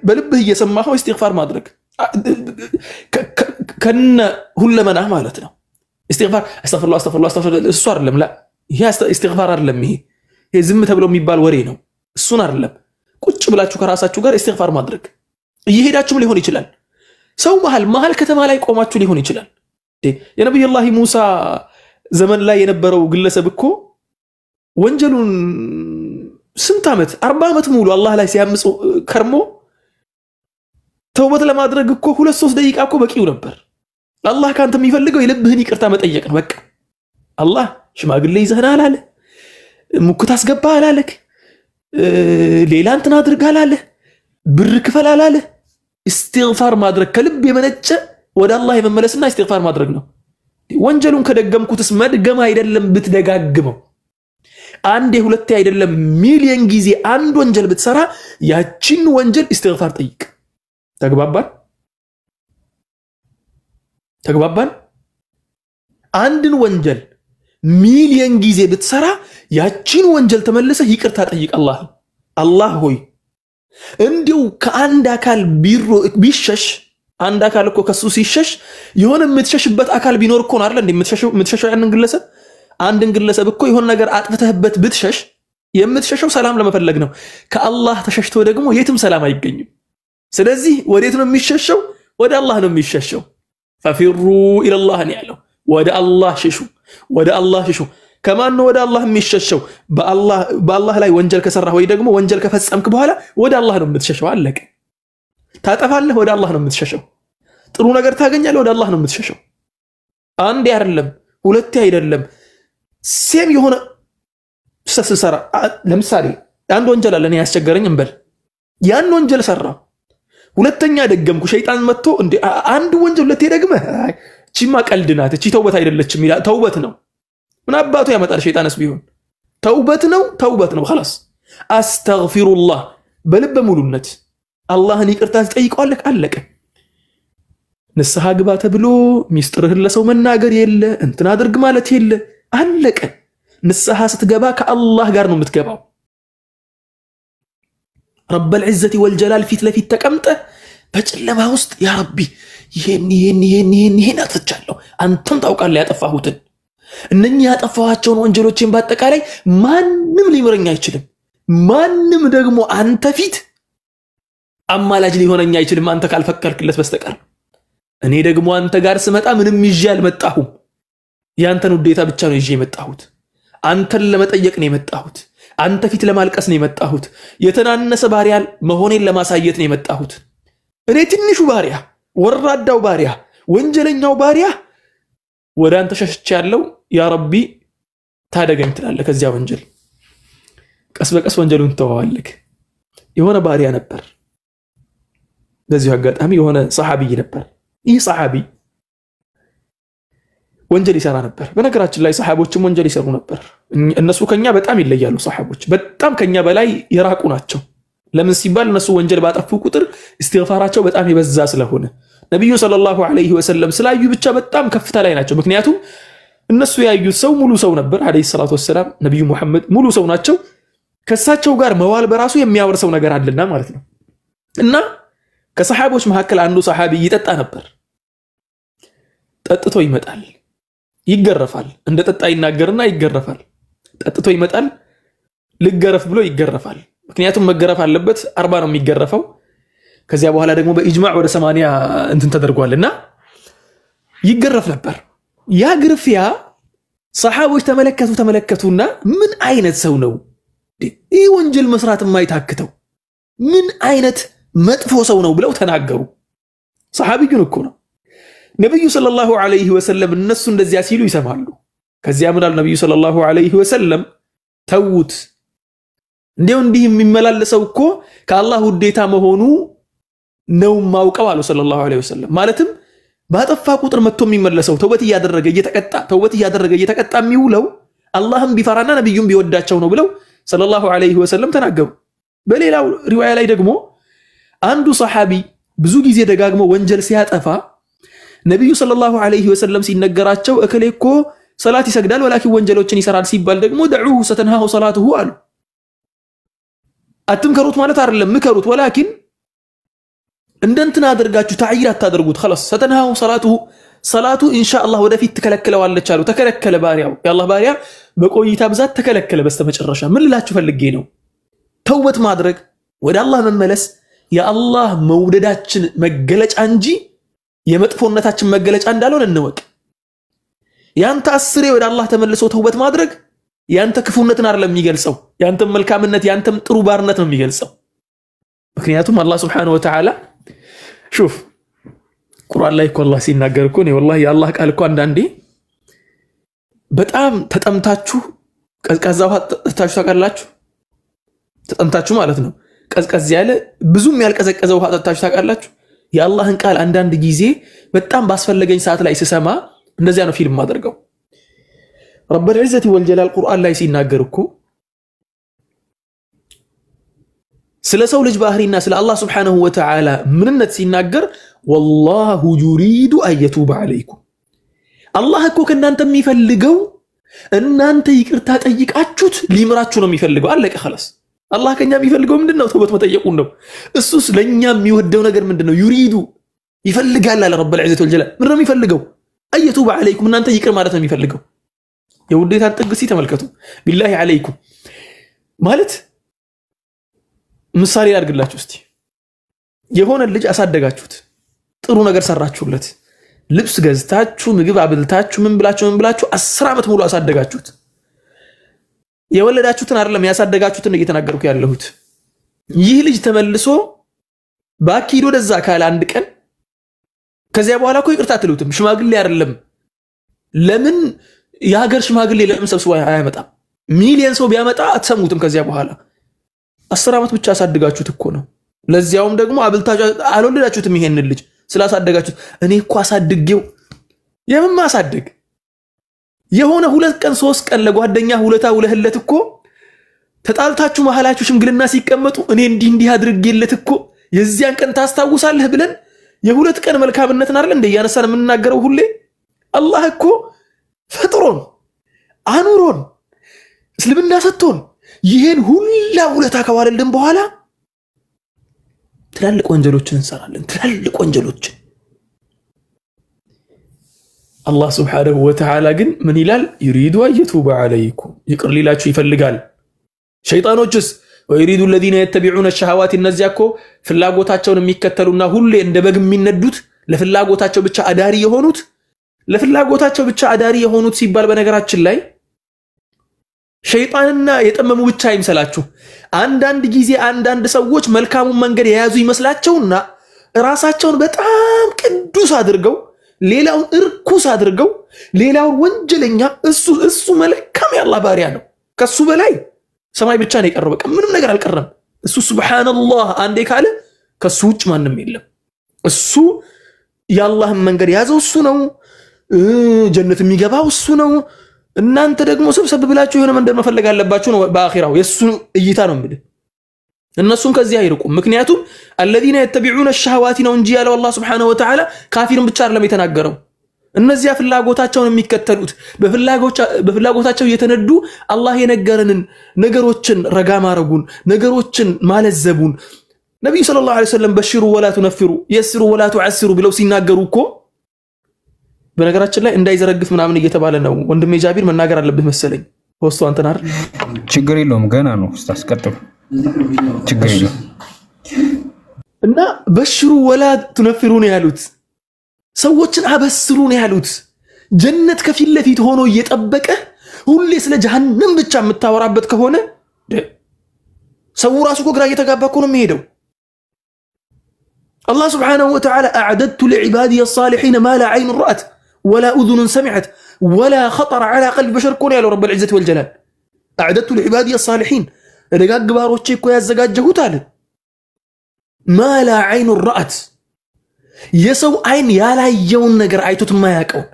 በልብህ እየሰማኸው ኢስቲግፋር ማድረግ كن هل منه مالتنا استغفار استغفر الله استغفر الله استغفر الله الصور لم لا هي استغفار አይደለም ይሄ ዝም ተብሎ የሚባል ወሬ ነው እሱን አይደለም ቁጭ ብላችሁ ከራሳችሁ ጋር استغفار ማድረግ እየሄዳችሁም ሊሆን ይችላል ሰው መሃል ከተማ ላይ ቆማችሁ ሊሆን ይችላል የነብዩላህ ሙሳ ዘመን ላይ የነበረው ግለሰብ እኮ ወንጀሉን ስንት አመት 40 አመት ሙሉ አላህ ላይ ሲያምጽ ከርሞ ተውበት ለማድረግ እኮ 2-3 ደቂቃ እኮ በቂው ነበር አላህ ካንተ የሚፈልገው የልብህን ይቅርታ መጠየቅ ነው በቃ አላህ ሽማግሌ ይዘህና አላለ ሙክት አስገባ አላለክ ሌላ እንትን አድርጋ አላለ ብር ክፈል አላለ استغفار ማድረግ ከልብ የመነጨ ወደ አላህ የመመለስና استغفار ማድረግ ነው ወንጀሉን ከደገምኩትስ መድገም አይደለም ብትደጋግመው አንድ ሁለቴ አይደለም ሚሊዮን ጊዜ አንድ ወንጀል ብትሰራ ያቺን ወንጀል استغفار ጠይቅ ተግባባን አንድን ወንጀል ሚሊዮን ጊዜ ብትሰራ ያቺን ወንጀል ተመለሰ ይቅርታ ጠይቅ አላህ ሆይ እንዲው ከአንድ አካል ቢሸሽ አንድ አካል እኮ ከሱ ሲሸሽ የሆነ የምትሸሽበት አካል ቢኖር እኮ ነው አይደል እንዴ የምትሸሸው ያንን ግለሰብ አንድን ግለሰብ እኮ የሆነ ነገር አጥፍተህበት ብትሸሽ የምትሸሸው ሰላም ለመፈለግ ነው ከአላህ ተሸሽቶ ደግሞ የትም ሰላም አይገኝም ስለዚህ ወዴት ነው የሚሸሸው ወደ አላህ ነው የሚሸሸው ففروا الى الله ያለው ወደ አላህ ሽሹ ከማን ነው ወደ አላህ የሚሸሸው በአላህ ላይ ወንጀል ከሰራህ ወይ ደግሞ ወንጀል ከፈጸምክ በኋላ ወደ አላህ ነው የምትሸሸው አለቀ ታጠፋለህ ወደ አላህ ነው የምትሸሸው ጥሩ ነገር ታገኛለህ ወደ አላህ ነው የምትሸሸው አንዴ አይደለም ሁለቴ አይደለም ሴም የሆነ ሰራ ለምሳሌ አንድ ወንጀል አለ እኔ ያስቸገረኝ እንበል ያን ወንጀል ሰራ ሁለተኛ ደገምኩ ሸይጣን መጥቶ እንዴ አንድ ወንጀል ሁለቴ ደግመህ ቺማ ቀልድናት እቺ ተውበት አይደለችም ይላል ተውበት ነው ምን አባቱ ያመጣል ሸይጣንስ ቢሆን ተውበት ነው خلاص አስተግፊሩላህ በልበ ሙሉነት አላህን ይቅርታ ትጠይቀዋለህ አለቀ ንስሐ ግባ ተብሎ ሚስጥርህን ለሰው መናገር የለ እንትን አድርግ ማለት የለ አለቀ ንስሐ ስትገባ ከአላህ ጋር ነው የምትገባው رب العزة والجلال فيت لفيت تقمطه በጨለማ ውስጥ ያ ረቢ ይሄን አጥፍቻለሁ አንተም ታውቃለህ ያጠፋሁትን እነኛ ያጠፋኋቸውን ወንጀሎችን በአጠቃላይ ማንም ሊምረኛ አይችልም ማንም ደግሞ አንተ ፊት አማላጅ ሊሆነኛ አይችልም አንተ ካልፈቀድክለት በስተቀር እኔ ደግሞ አንተ ጋር ስመጣ ምንም ይዤ አልመጣሁም ያንተን ውዴታ ብቻ ነው ይዤ የመጣሁት አንተን ለመጠየቅ ነው የመጣሁት አንተ ፊት ለማልቀስ ነው የመጣሁት የተናነሰ ባሪያ መሆኔን ለማሳየት ነው የመጣሁት እኔ ትንሹ ባሪያ ወራዳው ባሪያ ወንጀለኛው ባሪያ ወደ አንተ ሸሽቻለሁ ያ ረቢ ታደገኝ ትላለህ ከዚያ ወንጀል ቀስ በቀስ ወንጀሉን ተዋዋልክ የሆነ ባሪያ ነበር በዚህ አጋጣሚ የሆነ ሰሃቢ ነበር ይህ ሰሃቢ ወንጀል ይሰራ ነበር በነገራችን ላይ ሰሃቦችም ወንጀል ይሰሩ ነበር እነሱ ከኛ በጣም ይለያሉ ሰሃቦች በጣም ከኛ በላይ የራቁ ናቸው ለምን ሲባል እነሱ ወንጀል ባጠፉ ቁጥር استغفارቸው በጣም ይበዛ ስለሆነ ነብዩ ሰለላሁ ዐለይሂ ወሰለም ስላዩ ብቻ በጣም ከፍታ ላይ ናቸው ምክንያቱም እነሱ ያዩት ሰው ሙሉ ሰው ነበር አለይሂ ሰላቱ ወሰለም ነብዩ መሐመድ ሙሉ ሰው ናቸው ከሳቸው ጋር መዋል በራሱ የሚያወርሰው ነገር አለና ማለት ነው እና ከሰሃቦች መካከል አንዱ ሰሃቢ ይጠጣ ነበር ጠጥቶ ይመጣል ይገረፋል እንደ ጠጣ ይናገርና ይገረፋል ጠጥቶ ይመጣል ልገረፍ ብሎ ይገረፋል ምክንያቱም መገረፍ አለበት 40 ነው የሚገረፈው ከዚያ በኋላ ደግሞ በኢጅማዕ ወደ 80 እንትን ተደርጓልና ይገረፍ ነበር ያ ግርፊያ ሰሃቦች ተመለከቱና ምን አይነት ሰው ነው ይህ ወንጀል መስራት የማይታክተው ምን አይነት መጥፎ ሰው ነው ብለው ተናገሩ ሰሃቢዩን እኮ ነው ነብዩ ሰለላሁ ዐለይሂ ወሰለም እነሱ እንደዚያ ሲሉ ይሰማሉ ከዚያ ምን አሉ ነብዩ ሰለላሁ ዐለይሂ ወሰለም ተውት እንዴው እንዲህ የሚመላለሰው እኮ ከአላህ ውዴታ መሆኑ ነው ማውቀው አሉ ሰለላሁ ዐለይሂ ወሰለም ማለትም ባጠፋ ቁጥር መጥቶ የሚመለሰው ተውበት ያደረገ እየተቀጣ የሚውለው አላህም ቢፈራና ነብዩም ቢወዳቸው ነው ብለው ሰለላሁ ዐለይሂ ወሰለም ተናገሩ በሌላው ሪዋያ ላይ ደግሞ አንዱ ሰሃቢ ብዙ ጊዜ ደጋግሞ ወንጀል ሲያጠፋ ነብዩ ሰለላሁ ዐለይሂ ወሰለም ሲነገራቸው እከሌኮ ሰላት ይሰግዳል ወላኪን ወንጀሎችን ይሰራል ሲባል ደግሞ ደዑሁ ሰተንሃሁ ሰላቱሁ አሉ አትምከሩት ማለት አይደለም ምከሩት ወላኪን እንደንትና አድርጋችሁ ተዓይር አታደርጉት خلاص ستنهاه صلاته ان شاء الله ወደፊት ተከለከለዋለች አሉ ተከለከለ ባሪያው የአላህ ባሪያ በቆይታ ብዛት ተከለከለ በስተመጨረሻ ምን ልላችሁ ፈልጌ ነው ተውበት ማድረግ ወደ አላህ መመለስ የአላህ መውደዳችን መገለጫ እንጂ የመጥፎነታችን መገለጫ እንዳልሆነ እንወቅ ያንተ አስሬ ወደ አላህ ተመልሶ ተውበት ማድረግ ያንተ ክፉነትን አይደለም የሚገልጸው ያንተ መልካምነት ያንተም ጥሩ ባርነት ነው የሚገልጸው ምክንያቱም አላህ Subhanahu Wa Ta'ala شوف ቁርአን ላይ እኮ አላህ ሲናገር እኮ ነው والله የአላህ ቃል እኮ አንዳንዴ በጣም ተጠምታችሁ ቀዝቃዛ ውሃ ተጣጣችሁ ታውቃላችሁ ተጠምታችሁ ማለት ነው ቀዝቀዝ ያለ ብዙም ያልቀዘቀዘ ውሃ ተጣጣችሁ ታውቃላችሁ የአላህን ቃል አንዳንድ ጊዜ በጣም ባስፈለገኝ ሰዓት ላይ ሲሰማ እንደዚያ ነው ፊልም ማድረገው رب العزة والجلال القرآن لا يسيناغركو سلا سو لج باهرينا سلا الله سبحانه وتعالى مننت سيناغر والله يريد ان يتوب عليكم الله እኮ ከናንተ የሚፈልገው እናንተ ይቅርታ ጠይቃችሁት ሊምራችሁ ነው የሚፈልገው አለቀ خلاص الله ከኛ የሚፈልገው ምንድነው ተውበት መጠየቁን ነው እሱስ ለኛ የሚወደው ነገር ምንድነው يريد ይፈልጋል አለ رب العزة والجلال ምን ነው የሚፈልገው ان يتوب عليكم እናንተ ይቅር ማለት ነው የሚፈልገው የውዴታን ጥግሲ ተመልከቱ ቢላሂ አለይኩም ማለት ምሳሌ አድርግላችሁ እስቲ የሆነ ልጅ አሳደጋችሁት ጥሩ ነገር ሰራችሁለት ልብስ ገዝታችሁ ምግብ አብልታችሁ ምን ብላችሁ 10 አመት ሙሉ አሳደጋችሁት የወለዳችሁትን አይደለም ያሳደጋችሁትን እየተናገርኩ ያለሁት ይህ ልጅ ተመልሶ ባኪዶ ደዛ ካለ አንድ ቀን ከዚያ በኋላ እኮ ይቅርታ ትሉትም ሽማግሌ አይደለም ለምን የሀገር ሽማግሌ ለምን ሰብስቦ አያመጣም ሚሊየን ሰው ቢያመጣ አትሰሙትም ከዚያ በኋላ 10 አመት ብቻ አሳደጋችሁት እኮ ነው ለዚያውም ደግሞ አብልታችሁ አልወለዳችሁትም ይሄን ልጅ ስላሳደጋችሁት እኔ እኮ አሳድጌው የምን ማሳደግ የሆነ 2 ቀን 3 ቀን ለጓደኛ ሁለታ ውለህለት እኮ ተጣልታችሁ መሐላችሁ ሽምግልና ሲቀመጡ እኔ እንዲህ አድርጌለት እኮ የዚያን ቀን ታስታውሳለህ ብለን የ2 ቀን መልካምነትን አይደል እንደ ያነሳን የምንናገረው ሁሌ አላህ እኮ ፈጥሮን አኑሮን እስልምና ሰጥቶን ይሄን ሁላ ውለታ ከዋለልን በኋላ ትላልቅ ወንጀሎችን እንሰራለን ትላልቅ ወንጀሎችን አላህ Subhanahu Wa Ta'ala ግን ምን ይላል يريد ان يتوب عليكم ይቅር ሊላችሁ ይፈልጋል ሸይጣኖችስ ويريد الذين يتبعون الشهوات እነዚያኮ ፍላጎታቸውን የሚከተሉና ሁሌ እንደ በግ የሚነዱት ለፍላጎታቸው ብቻ አዳሪ የሆኑት ለፍላጎታቸው ብቻ አዳሪ የሆኑት ሲባል በነገራችን ላይ ሸይጣንና የጠመሙ ብቻ አይምሰላችሁ አንዳንድ ጊዜ አንዳንድ ሰዎች መልካሙን መንገድ የያዙ ይመስላቸውና ራሳቸውን በጣም ቅዱስ አድርገው ሌላውን እርኩስ አድርገው ሌላውን ወንጀለኛ እሱ መልካም ያላህ ባሪያ ነው ከሱ በላይ ሰማይ ብቻ ነው የቀረበ ምንም ነገር አልቀረም እሱ ሱብሃንአላህ አንዴ ካለ ከሱ ውጭ ማንንም የለም እሱ ያላህን መንገድ ያዘው እሱ ነው ጀነት የሚገባው እሱ ነው እናንተ ደግሞ ሰብሰብ ብላችሁ የሆነ መንደር መፈለግ አለባችሁ ነው በአኺራው የሱ እይታ ነው እንግዲህ እነሱም ከዚህ አይርቁም ምክንያቱም الذين يتبعون الشهوات ነው እንጂ ያለው አላህ Subhanahu Wa Ta'ala ካፊርን ብቻ አይደለም የተናገረው እነዚያ ፍላጎታቸውን የሚከተሉት በፍላጎታቸው የተነዱ አላህ የነገረንን ነገሮችን ረጋ ማረጉን ነገሮችን ማለዘቡን ነብዩ ሰለላሁ ዐለይሂ ወሰለም በሽሩ ወላ ተነፍሩ የስሩ ወላ ተዓስሩ ብለው ሲናገሩ እኮ በነገራችን ላይ እንዳይዘረግፍ ምናምን እየተባለ ነው ወንድሜ ጃቢር መናገር አለበት መሰለኝ ወስቶ አንተና አይደል ችግር የለውም ገና ነው ስታስቀጥሉ ችግር የለውም እና በሽሩ ወላ ተነፍሩ ነው ያሉት ሰዎችን አበስሩ ነው ያሉት ጀነት ከፊት ለፊት ሆኖ እየጠበቀ ሁሌ ስለ ጀሃነም ብቻ የምታወራበት ከሆነ ሰው ራሱ እኮ ግራ እየተጋባ እኮ ነው የሚሄደው الله سبحانه وتعالى أعددت لعبادي الصالحين ما لا عين رأت ولا أذن سمعت ولا خطر على قلب بشر كون يا رب العزة والجلال أعددت لعبادي الصالحين رقاق باروتشي كو يزقات جهوتال ما لا عين رأت يسو عين يا لا يون نقر عيتوت ما يكون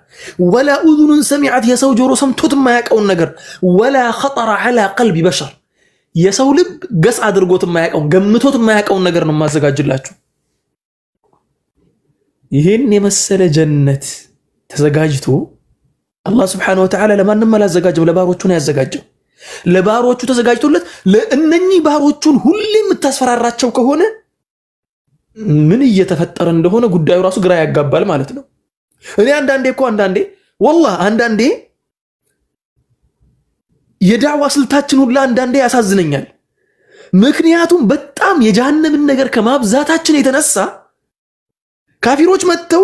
ولا أذن سمعت يسو جورو سمتوت ما يكون نقر ولا خطر على قلب بشر يسو لب قس عدرقوت ما يكون قمتوت ما يكون نقر نما زقات جلاتشو ይሄን የመሰለ ጀነት ተዘጋጅቶ አላህ Subhanahu Wa Ta'ala ለማንንም አላዘጋጀው ለባሮቹ ነው ያዘጋጀው ለባሮቹ ተዘጋጅቶለት ለእነኚህ ባሮቹን ሁሌ የምታስፈራራቸው ከሆነ ምን እየተፈጠረ እንደሆነ ጉዳዩ ራሱ ግራ ያጋባል ማለት ነው። እኔ አንዳንዴ والله አንዳንዴ የዳዋ ስልታችን ሁላ አንዳንዴ ያሳዝነኛል። ምክንያቱም በጣም የጀሃነምን ነገር ከማብዛታችን የተነሳ ካፊሮች መተው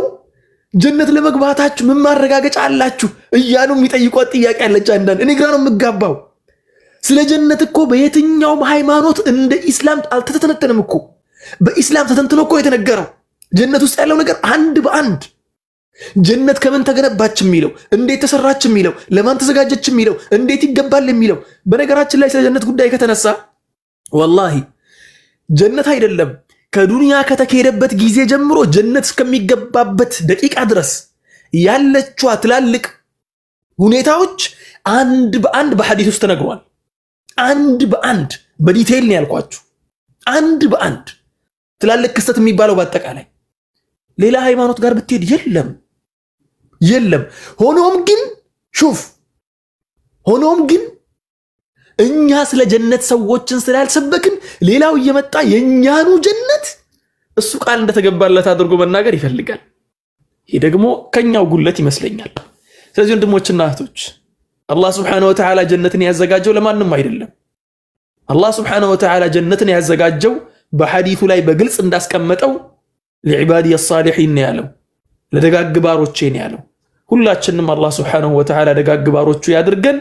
ጀነት ለመግባታችሁ ምን ማረጋገጫ አላችሁ እያሉ የሚጠይቁት ጥያቄ አለች። አንዳንድ እኔ ግራ ነው የምጋባው። ስለ ጀነት እኮ በየትኛውም ሃይማኖት እንደ ኢስላም አልተተነተነም እኮ። በኢስላም ተተንትኖ እኮ የተነገረው ጀነት ውስጥ ያለው ነገር አንድ በአንድ ጀነት ከምን ተገነባች የሚለው እንዴት ተሰራች የሚለው ለማን ተዘጋጀች የሚለው እንዴት ይገባል የሚለው። በነገራችን ላይ ስለ ጀነት ጉዳይ ከተነሳ والله ጀነት አይደለም ከዱንያ ከተከሄደበት ጊዜ ጀምሮ ጀነት እስከሚገባበት ደቂቃ ድረስ ያለችው ትላልቅ ሁኔታዎች አንድ በአንድ በሐዲስ ውስጥ ተነግሯል። አንድ በአንድ በዲቴል ነው ያልኳችሁ። አንድ በአንድ ትላልቅ ክስተት የሚባለው በአጠቃላይ ሌላ ሃይማኖት ጋር ብትሄድ የለም። ሆኖም ግን እኛ ስለ ጀነት ሰዎችን ስላልሰበክን ሌላው እየመጣ የኛኑ ጀነት እሱ ቃል እንደተገባለት አድርጎ መናገር ይፈልጋል። ይሄ ደግሞ ከኛው ጉለት ይመስለኛል። ስለዚህ ወንድሞችና እህቶች አላህ Subhanahu Wa Ta'ala ጀነትን ያዘጋጀው ለማንም አይደለም። አላህ Subhanahu Wa Ta'ala ጀነትን ያዘጋጀው በሐዲሱ ላይ በግልጽ እንዳስቀመጠው ለዒባዲ الصالحين ያለው ለደጋግ ባሮቼ ያለው ሁላችንም አላህ Subhanahu Wa Ta'ala ደጋግ ባሮቹ ያድርገን፣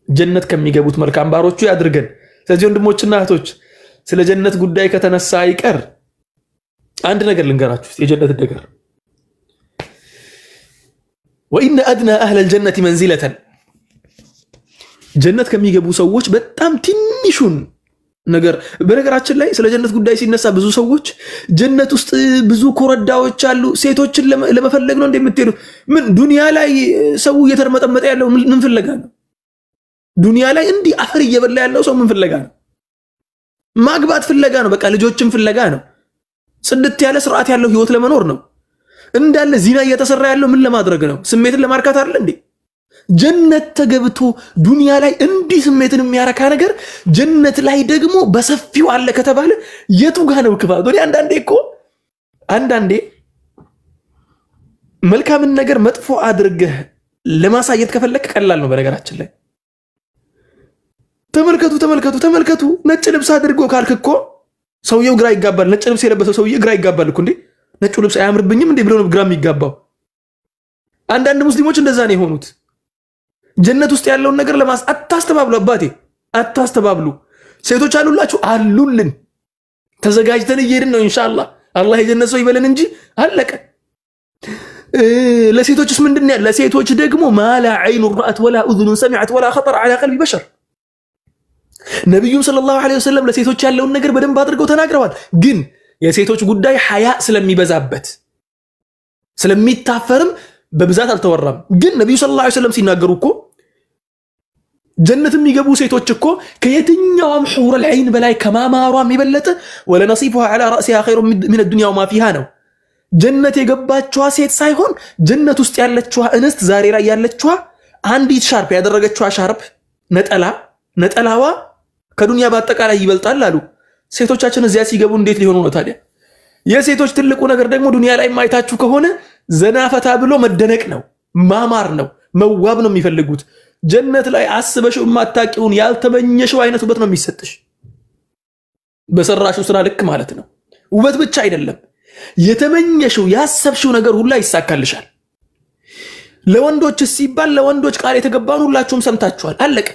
ጀነት ከሚገቡት መልካም ባሮቹ ያድርገን። ስለዚህ ወንድሞችና እህቶች ስለ ጀነት ጉዳይ ከተነሳ አይቀር አንድ ነገር ልንገራችሁ። የጀነት ነገር وإن أدنى أهل الجنة منزلة ጀነት ከሚገቡ ሰዎች በጣም ትንሹን ነገር በነገራችን ላይ ስለ ጀነት ጉዳይ ሲነሳ ብዙ ሰዎች ጀነት ውስጥ ብዙ ኮረዳዎች አሉ ሴቶችን ለመፈለግ ነው እንደምትሄዱት። ምን ዱንያ ላይ ሰው እየተርመጠመጠ ያለው ምን ፍለጋ ነው? ዱንያ ላይ እንዲህ አፈር እየበላ ያለው ሰው ምን ፍለጋ ነው? ማግባት ፍለጋ ነው። በቃ ልጆችን ፍለጋ ነው። ጽድት ያለ ስርዓት ያለው ህይወት ለመኖር ነው። እንዳለ ዚና እየተሰራ ያለው ምን ለማድረግ ነው? ስሜትን ለማርካት አይደል እንዴ? ጀነት ተገብቶ ዱንያ ላይ እንዲህ ስሜትን የሚያረካ ነገር ጀነት ላይ ደግሞ በሰፊው አለ ከተባለ የቱ ጋር ነው ክፋቱ? አንዳንዴ መልካምን ነገር መጥፎ አድርገህ ለማሳየት ከፈለክ ቀላል ነው። በነገራችን ላይ ተመልከቱ ነጭ ልብስ አድርጎ ካልክኮ ሰውየው ግራ ይጋባል። ነጭ ልብስ የለበሰው ሰውዬ ግራ ይጋባል እኮ እንዴ ነጭ ልብስ አያምርብኝም እንዴ ብሎ ነው ግራ የሚጋባው። አንዳንድ ሙስሊሞች እንደዛ ነው የሆኑት። ጀነት ውስጥ ያለውን ነገር አታስተባብሉ። አባቴ አታስተባብሉ። ሴቶች አሉልን ተዘጋጅተን እየሄድን ነው ኢንሻአላህ። አላህ የጀነት ሰው ይበለን እንጂ አለቀ። ለሴቶችስ ምንድን ነው? ለሴቶች ደግሞ ማላ አይኑ رأت ولا اذن سمعت ولا خطر على قلب بشر። ነብዩ ሰለላሁ ዐለይሂ ወሰለም ለሴቶች ያለውን ነገር በደንብ አድርገው ተናግረዋል። ግን የሴቶች ጉዳይ ሐያ ስለሚበዛበት ስለሚታፈርም በብዛት አልተወራም። ግን ነብዩ ሰለላሁ ዐለይሂ ወሰለም ሲናገሩ እኮ ጀነት የሚገቡ ሴቶች እኮ ከየትኛውም ሑር العين በላይ ከማማሯም ይበለጠ ወለነሲፉها على رأسها خير من الدنيا وما فيها ነው። ጀነት የገባችዋ ሴት ሳይሆን ጀነት ውስጥ ያለችዋ እንስት ዛሬ ላይ ያለችዋ አንዲት ሻርፕ ያደረገችዋ ሻርፕ ነጠላዋ ከዱንያ በአጠቃላይ ይበልጣል አሉ። ሴቶቻችን እዚያ ሲገቡ እንዴት ሊሆኑ ነው ታዲያ? የሴቶች ትልቁ ነገር ደግሞ ዱንያ ላይ ማይታችሁ ከሆነ ዘናፈታ ብሎ መደነቅ ነው፣ ማማር ነው፣ መዋብ ነው የሚፈልጉት። ጀነት ላይ አስበሽው ማታቂውን ያልተመኘሽው አይነት ውበት ነው የሚሰጥሽ። በሰራሽው ስራ ልክ ማለት ነው። ውበት ብቻ አይደለም፣ የተመኘሽው ያሰብሽው ነገር ሁላ ይሳካልሻል። ለወንዶች ሲባል ለወንዶች ቃል የተገባውን ሁላችሁም ሰምታችኋል። አለቀ።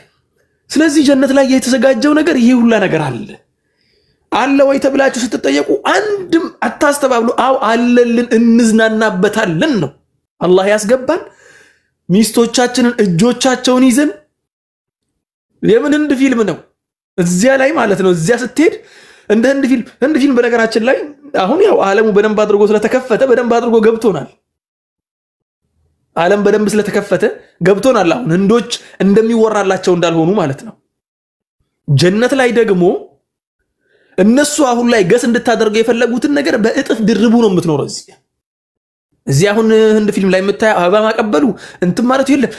ስለዚህ ጀነት ላይ የተዘጋጀው ነገር ይሄ ሁላ ነገር አለ ወይ ተብላችሁ ስትጠየቁ አንድም አታስተባብሉ። አው አለልን እንዝናናበታለን ነው። አላህ ያስገባን። ሚስቶቻችንን እጆቻቸውን ይዘን የምን ህንድ ፊልም ነው እዚያ ላይ ማለት ነው። እዚያ ስትሄድ እንደ ህንድ ፊልም በነገራችን ላይ አሁን ያው ዓለሙ በደንብ አድርጎ ስለተከፈተ በደንብ አድርጎ ገብቶናል። ዓለም በደንብ ስለተከፈተ ገብቶናል። አሁን ህንዶች እንደሚወራላቸው እንዳልሆኑ ማለት ነው። ጀነት ላይ ደግሞ እነሱ አሁን ላይ ገስ እንድታደርገው የፈለጉትን ነገር በእጥፍ ድርቡ ነው የምትኖረው። እዚህ አሁን ህንድ ፊልም ላይ የምታየው አበባ ማቀበሉ እንትን ማለት የለም።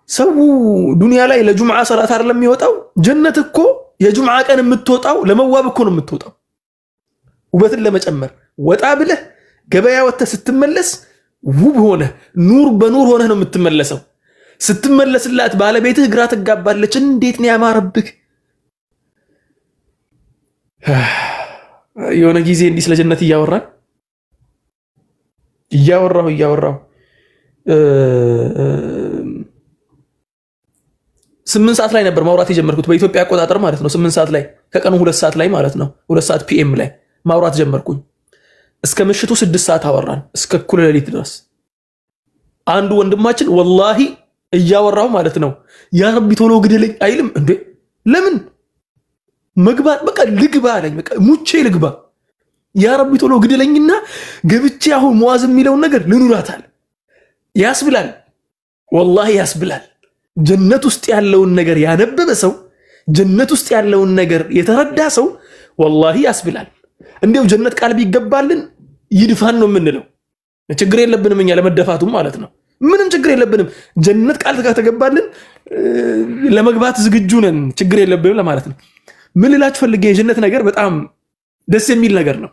ሰው ዱንያ ላይ ለጁምዓ ሰላት አይደለም የሚወጣው። ጀነት እኮ የጁምዓ ቀን የምትወጣው ለመዋብ እኮ ነው የምትወጣው። ውበትን ለመጨመር ወጣ ብለህ ገበያ ወጥተህ ስትመለስ ውብ ሆነ ኑር በኑር ሆነ ነው የምትመለሰው። ስትመለስላት ባለቤትህ ግራ ትጋባለች። እንዴት ነው ያማረብህ? የሆነ ጊዜ እንዲህ ስለ ጀነት እያወራሁ 8 ሰዓት ላይ ነበር ማውራት የጀመርኩት በኢትዮጵያ አቆጣጠር ማለት ነው። 8 ሰዓት ላይ ከቀኑ 2 ሰዓት ላይ ማለት ነው 2 ሰዓት ፒኤም ላይ ማውራት ጀመርኩኝ። እስከ ምሽቱ 6 ሰዓት አወራን እስከ እኩለ ሌሊት ድረስ። አንዱ ወንድማችን ወላሂ እያወራው ማለት ነው ያ ረቢ ቶሎ ግደለኝ አይልም እንዴ? ለምን መግባት በቃ ልግባ አለኝ። በቃ ሙቼ ልግባ ያ ረቢ ቶሎ ግደለኝና ገብቼ አሁን ሙአዝ የሚለውን ነገር ልኑራታል። ያስብላል ወላሂ ያስብላል። ጀነት ውስጥ ያለውን ነገር ያነበበ ሰው ጀነት ውስጥ ያለውን ነገር የተረዳ ሰው ወላሂ ያስብላል። እንዴው ጀነት ቃል ቢገባልን ይድፋን ነው የምንለው። ችግር የለብንም እኛ ለመደፋቱም ማለት ነው። ምንም ችግር የለብንም። ጀነት ቃል ተገባልን ለመግባት ዝግጁ ነን። ችግር የለብንም ለማለት ነው። ምን ልላችሁ ፈልጌ የጀነት ነገር በጣም ደስ የሚል ነገር ነው።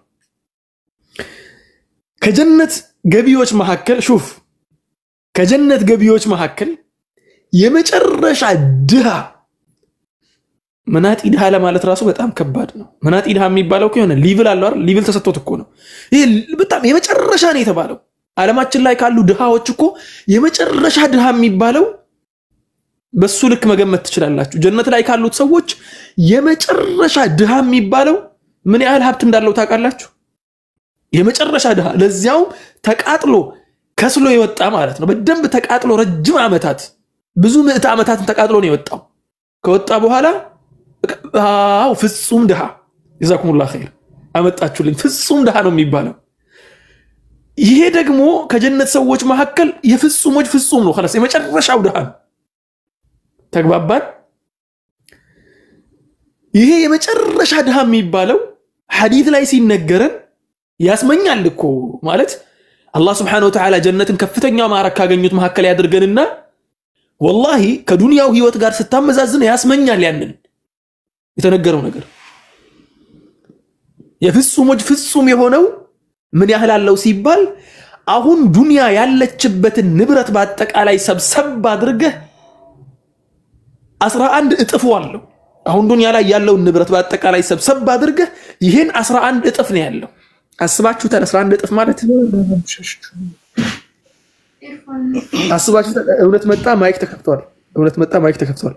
ከጀነት ገቢዎች መካከል ሹፍ ከጀነት ገቢዎች መካከል የመጨረሻ ድሃ መናጢ ድሃ ለማለት ራሱ በጣም ከባድ ነው። መናጢ ድሃ የሚባለው ከሆነ ሊቭል አለው አይደል? ሊቭል ተሰጥቶት እኮ ነው። ይሄ በጣም የመጨረሻ ነው የተባለው። ዓለማችን ላይ ካሉ ድሃዎች እኮ የመጨረሻ ድሃ የሚባለው በሱ ልክ መገመት ትችላላችሁ። ጀነት ላይ ካሉት ሰዎች የመጨረሻ ድሃ የሚባለው ምን ያህል ሀብት እንዳለው ታውቃላችሁ? የመጨረሻ ድሃ ለዚያው ተቃጥሎ ከስሎ የወጣ ማለት ነው። በደንብ ተቃጥሎ ረጅም ዓመታት ብዙ ምዕተ ዓመታትን ተቃጥሎ ነው የወጣው። ከወጣ በኋላ ፍጹም ድሃ ጀዛኩሙላህ ኸይር አመጣችሁልኝ። ፍጹም ድሃ ነው የሚባለው። ይሄ ደግሞ ከጀነት ሰዎች መካከል የፍጹሞች ፍጹም ነው። خلاص የመጨረሻው ድሃ ነው። ተግባባን? ይሄ የመጨረሻ ድሃ የሚባለው ሐዲስ ላይ ሲነገረን ያስመኛል እኮ ማለት አላህ Subhanahu Wa Ta'ala ጀነትን ከፍተኛው ማዕረግ ካገኙት መካከል ያድርገንና ወላሂ ከዱንያው ህይወት ጋር ስታመዛዝን ያስመኛል። ያንን የተነገረው ነገር የፍጹሞች ፍጹም የሆነው ምን ያህል አለው ሲባል አሁን ዱንያ ያለችበትን ንብረት በአጠቃላይ ሰብሰብ አድርገህ 11 እጥፍ አለው። አሁን ዱንያ ላይ ያለውን ንብረት በአጠቃላይ ሰብሰብ አድርገህ ይሄን 11 እጥፍ ነው ያለው። አስባችሁታል? 11 እጥፍ ማለት አስባችሁታል? እውነት መጣ ማይክ ተከፍቷል። እውነት መጣ ማይክ ተከፍቷል።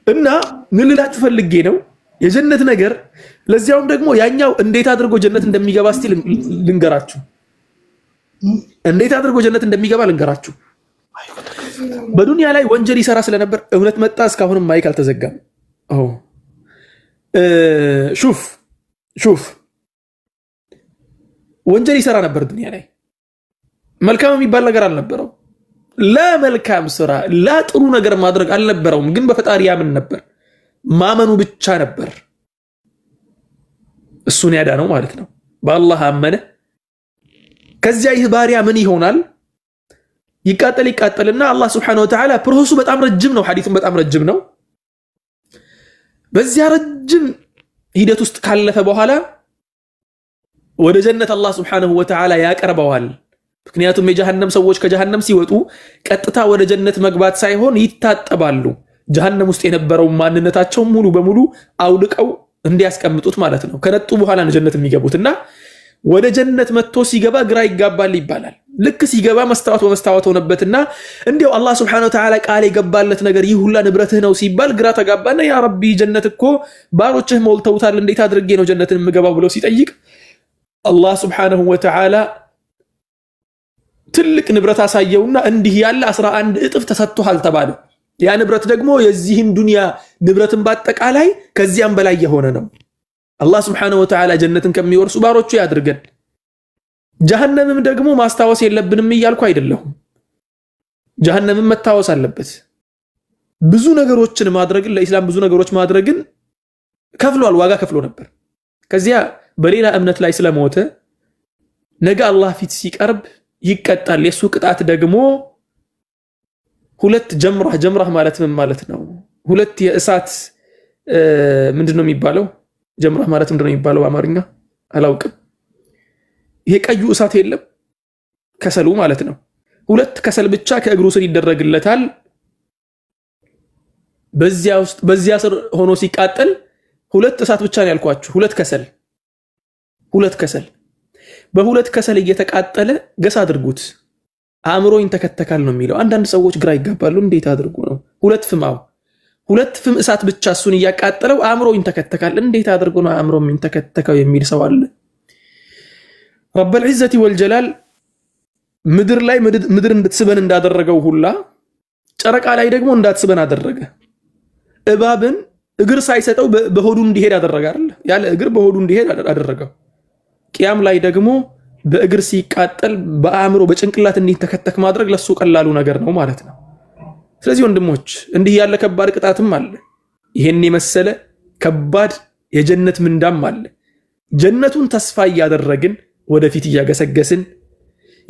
እና ምን ልላችሁ ፈልጌ ነው የጀነት ነገር ለዚያውም ደግሞ ያኛው እንዴት አድርጎ ጀነት እንደሚገባ እስቲ ልንገራችሁ። እንዴት አድርጎ ጀነት እንደሚገባ ልንገራችሁ። በዱንያ ላይ ወንጀል ይሰራ ስለነበር እውነት መጣ እስካሁንም ማይክ አልተዘጋም። ሹፍ ወንጀል ይሰራ ነበር ዱንያ ላይ መልካም የሚባል ነገር አልነበረው። ለመልካም ስራ ለጥሩ ነገር ማድረግ አልነበረውም። ግን በፈጣሪ ያምን ነበር። ማመኑ ብቻ ነበር እሱን ያዳነው ማለት ነው። በአላህ አመነ። ከዚያ ይህ ባሪያ ምን ይሆናል? ይቃጠልና አላህ Subhanahu Wa Ta'ala ፕሮሰሱ በጣም ረጅም ነው። ሐዲሱም በጣም ረጅም ነው። በዚያ ረጅም ሂደት ውስጥ ካለፈ በኋላ ወደ ጀነት አላህ Subhanahu Wa Ta'ala ያቀርበዋል። ምክንያቱም የጀሃነም ሰዎች ከጀሃነም ሲወጡ ቀጥታ ወደ ጀነት መግባት ሳይሆን ይታጠባሉ። ጀሃነም ውስጥ የነበረው ማንነታቸው ሙሉ በሙሉ አውልቀው እንዲያስቀምጡት ማለት ነው። ከነጡ በኋላ ነው ጀነት የሚገቡትና ወደ ጀነት መጥቶ ሲገባ ግራ ይጋባል ይባላል። ልክ ሲገባ መስታወት በመስታወት ሆነበትና እንዴው አላህ Subhanahu Wa Ta'ala ቃል የገባለት ነገር ይህ ሁላ ንብረትህ ነው ሲባል ግራ ተጋባና ያ ረቢ ጀነት እኮ ባሮችህ ሞልተውታል እንዴት አድርጌ ነው ጀነትን የምገባው ብሎ ሲጠይቅ አላህ Subhanahu Wa Ta'ala ትልቅ ንብረት አሳየውና እንዲህ ያለ 11 እጥፍ ተሰጥቷል ተባለ። ያ ንብረት ደግሞ የዚህን ዱንያ ንብረትን በአጠቃላይ ከዚያም በላይ የሆነ ነው። አላህ Subhanahu Wa Ta'ala ጀነትን ከሚወርሱ ባሮቹ ያድርገን። ጀሃነምም ደግሞ ማስታወስ የለብንም እያልኩ አይደለሁም። ጀሃነምም መታወስ አለበት። ብዙ ነገሮችን ማድረግን ለኢስላም ብዙ ነገሮች ማድረግን ከፍሏል፣ ዋጋ ከፍሎ ነበር። ከዚያ በሌላ እምነት ላይ ስለሞተ ነገ አላህ ፊት ሲቀርብ ይቀጣል። የሱ ቅጣት ደግሞ ሁለት ጀምራህ ማለት ምን ማለት ነው? ሁለት የእሳት ምንድነው የሚባለው? ጀምራህ ማለት ምንድነው የሚባለው በአማርኛ አላውቅም። ይሄ ቀዩ እሳት የለም ከሰሉ ማለት ነው ሁለት ከሰል ብቻ ከእግሩ ስር ይደረግለታል በዚያ ስር ሆኖ ሲቃጠል ሁለት እሳት ብቻ ነው ያልኳችሁ ሁለት ከሰል በሁለት ከሰል እየተቃጠለ ገሳ አድርጉት አእምሮ ይንተከተካል ነው የሚለው አንዳንድ ሰዎች ግራ ይጋባሉ እንዴት አድርጉ ነው ሁለት ፍም እሳት ብቻ እሱን ያቃጠለው አእምሮ ይንተከተካል እንዴት አድርጉ ነው አእምሮ ይንተከተከው የሚል ሰው አለ رب العزة والجلال ምድር ላይ ምድር እንድትስበን እንዳደረገው ሁላ ጨረቃ ላይ ደግሞ እንዳትስበን አደረገ እባብን እግር ሳይሰጠው በሆዱ እንዲሄድ አደረገ አይደል ያለ እግር በሆዱ እንዲሄድ አደረገው ቂያም ላይ ደግሞ በእግር ሲቃጠል በአእምሮ በጭንቅላት እንዲተከተክ ማድረግ ለሱ ቀላሉ ነገር ነው ማለት ነው ስለዚህ ወንድሞች እንዲህ ያለ ከባድ ቅጣትም አለ ይሄን የመሰለ ከባድ የጀነት ምንዳም አለ ጀነቱን ተስፋ ያደረግን ወደፊት ያገሰገስን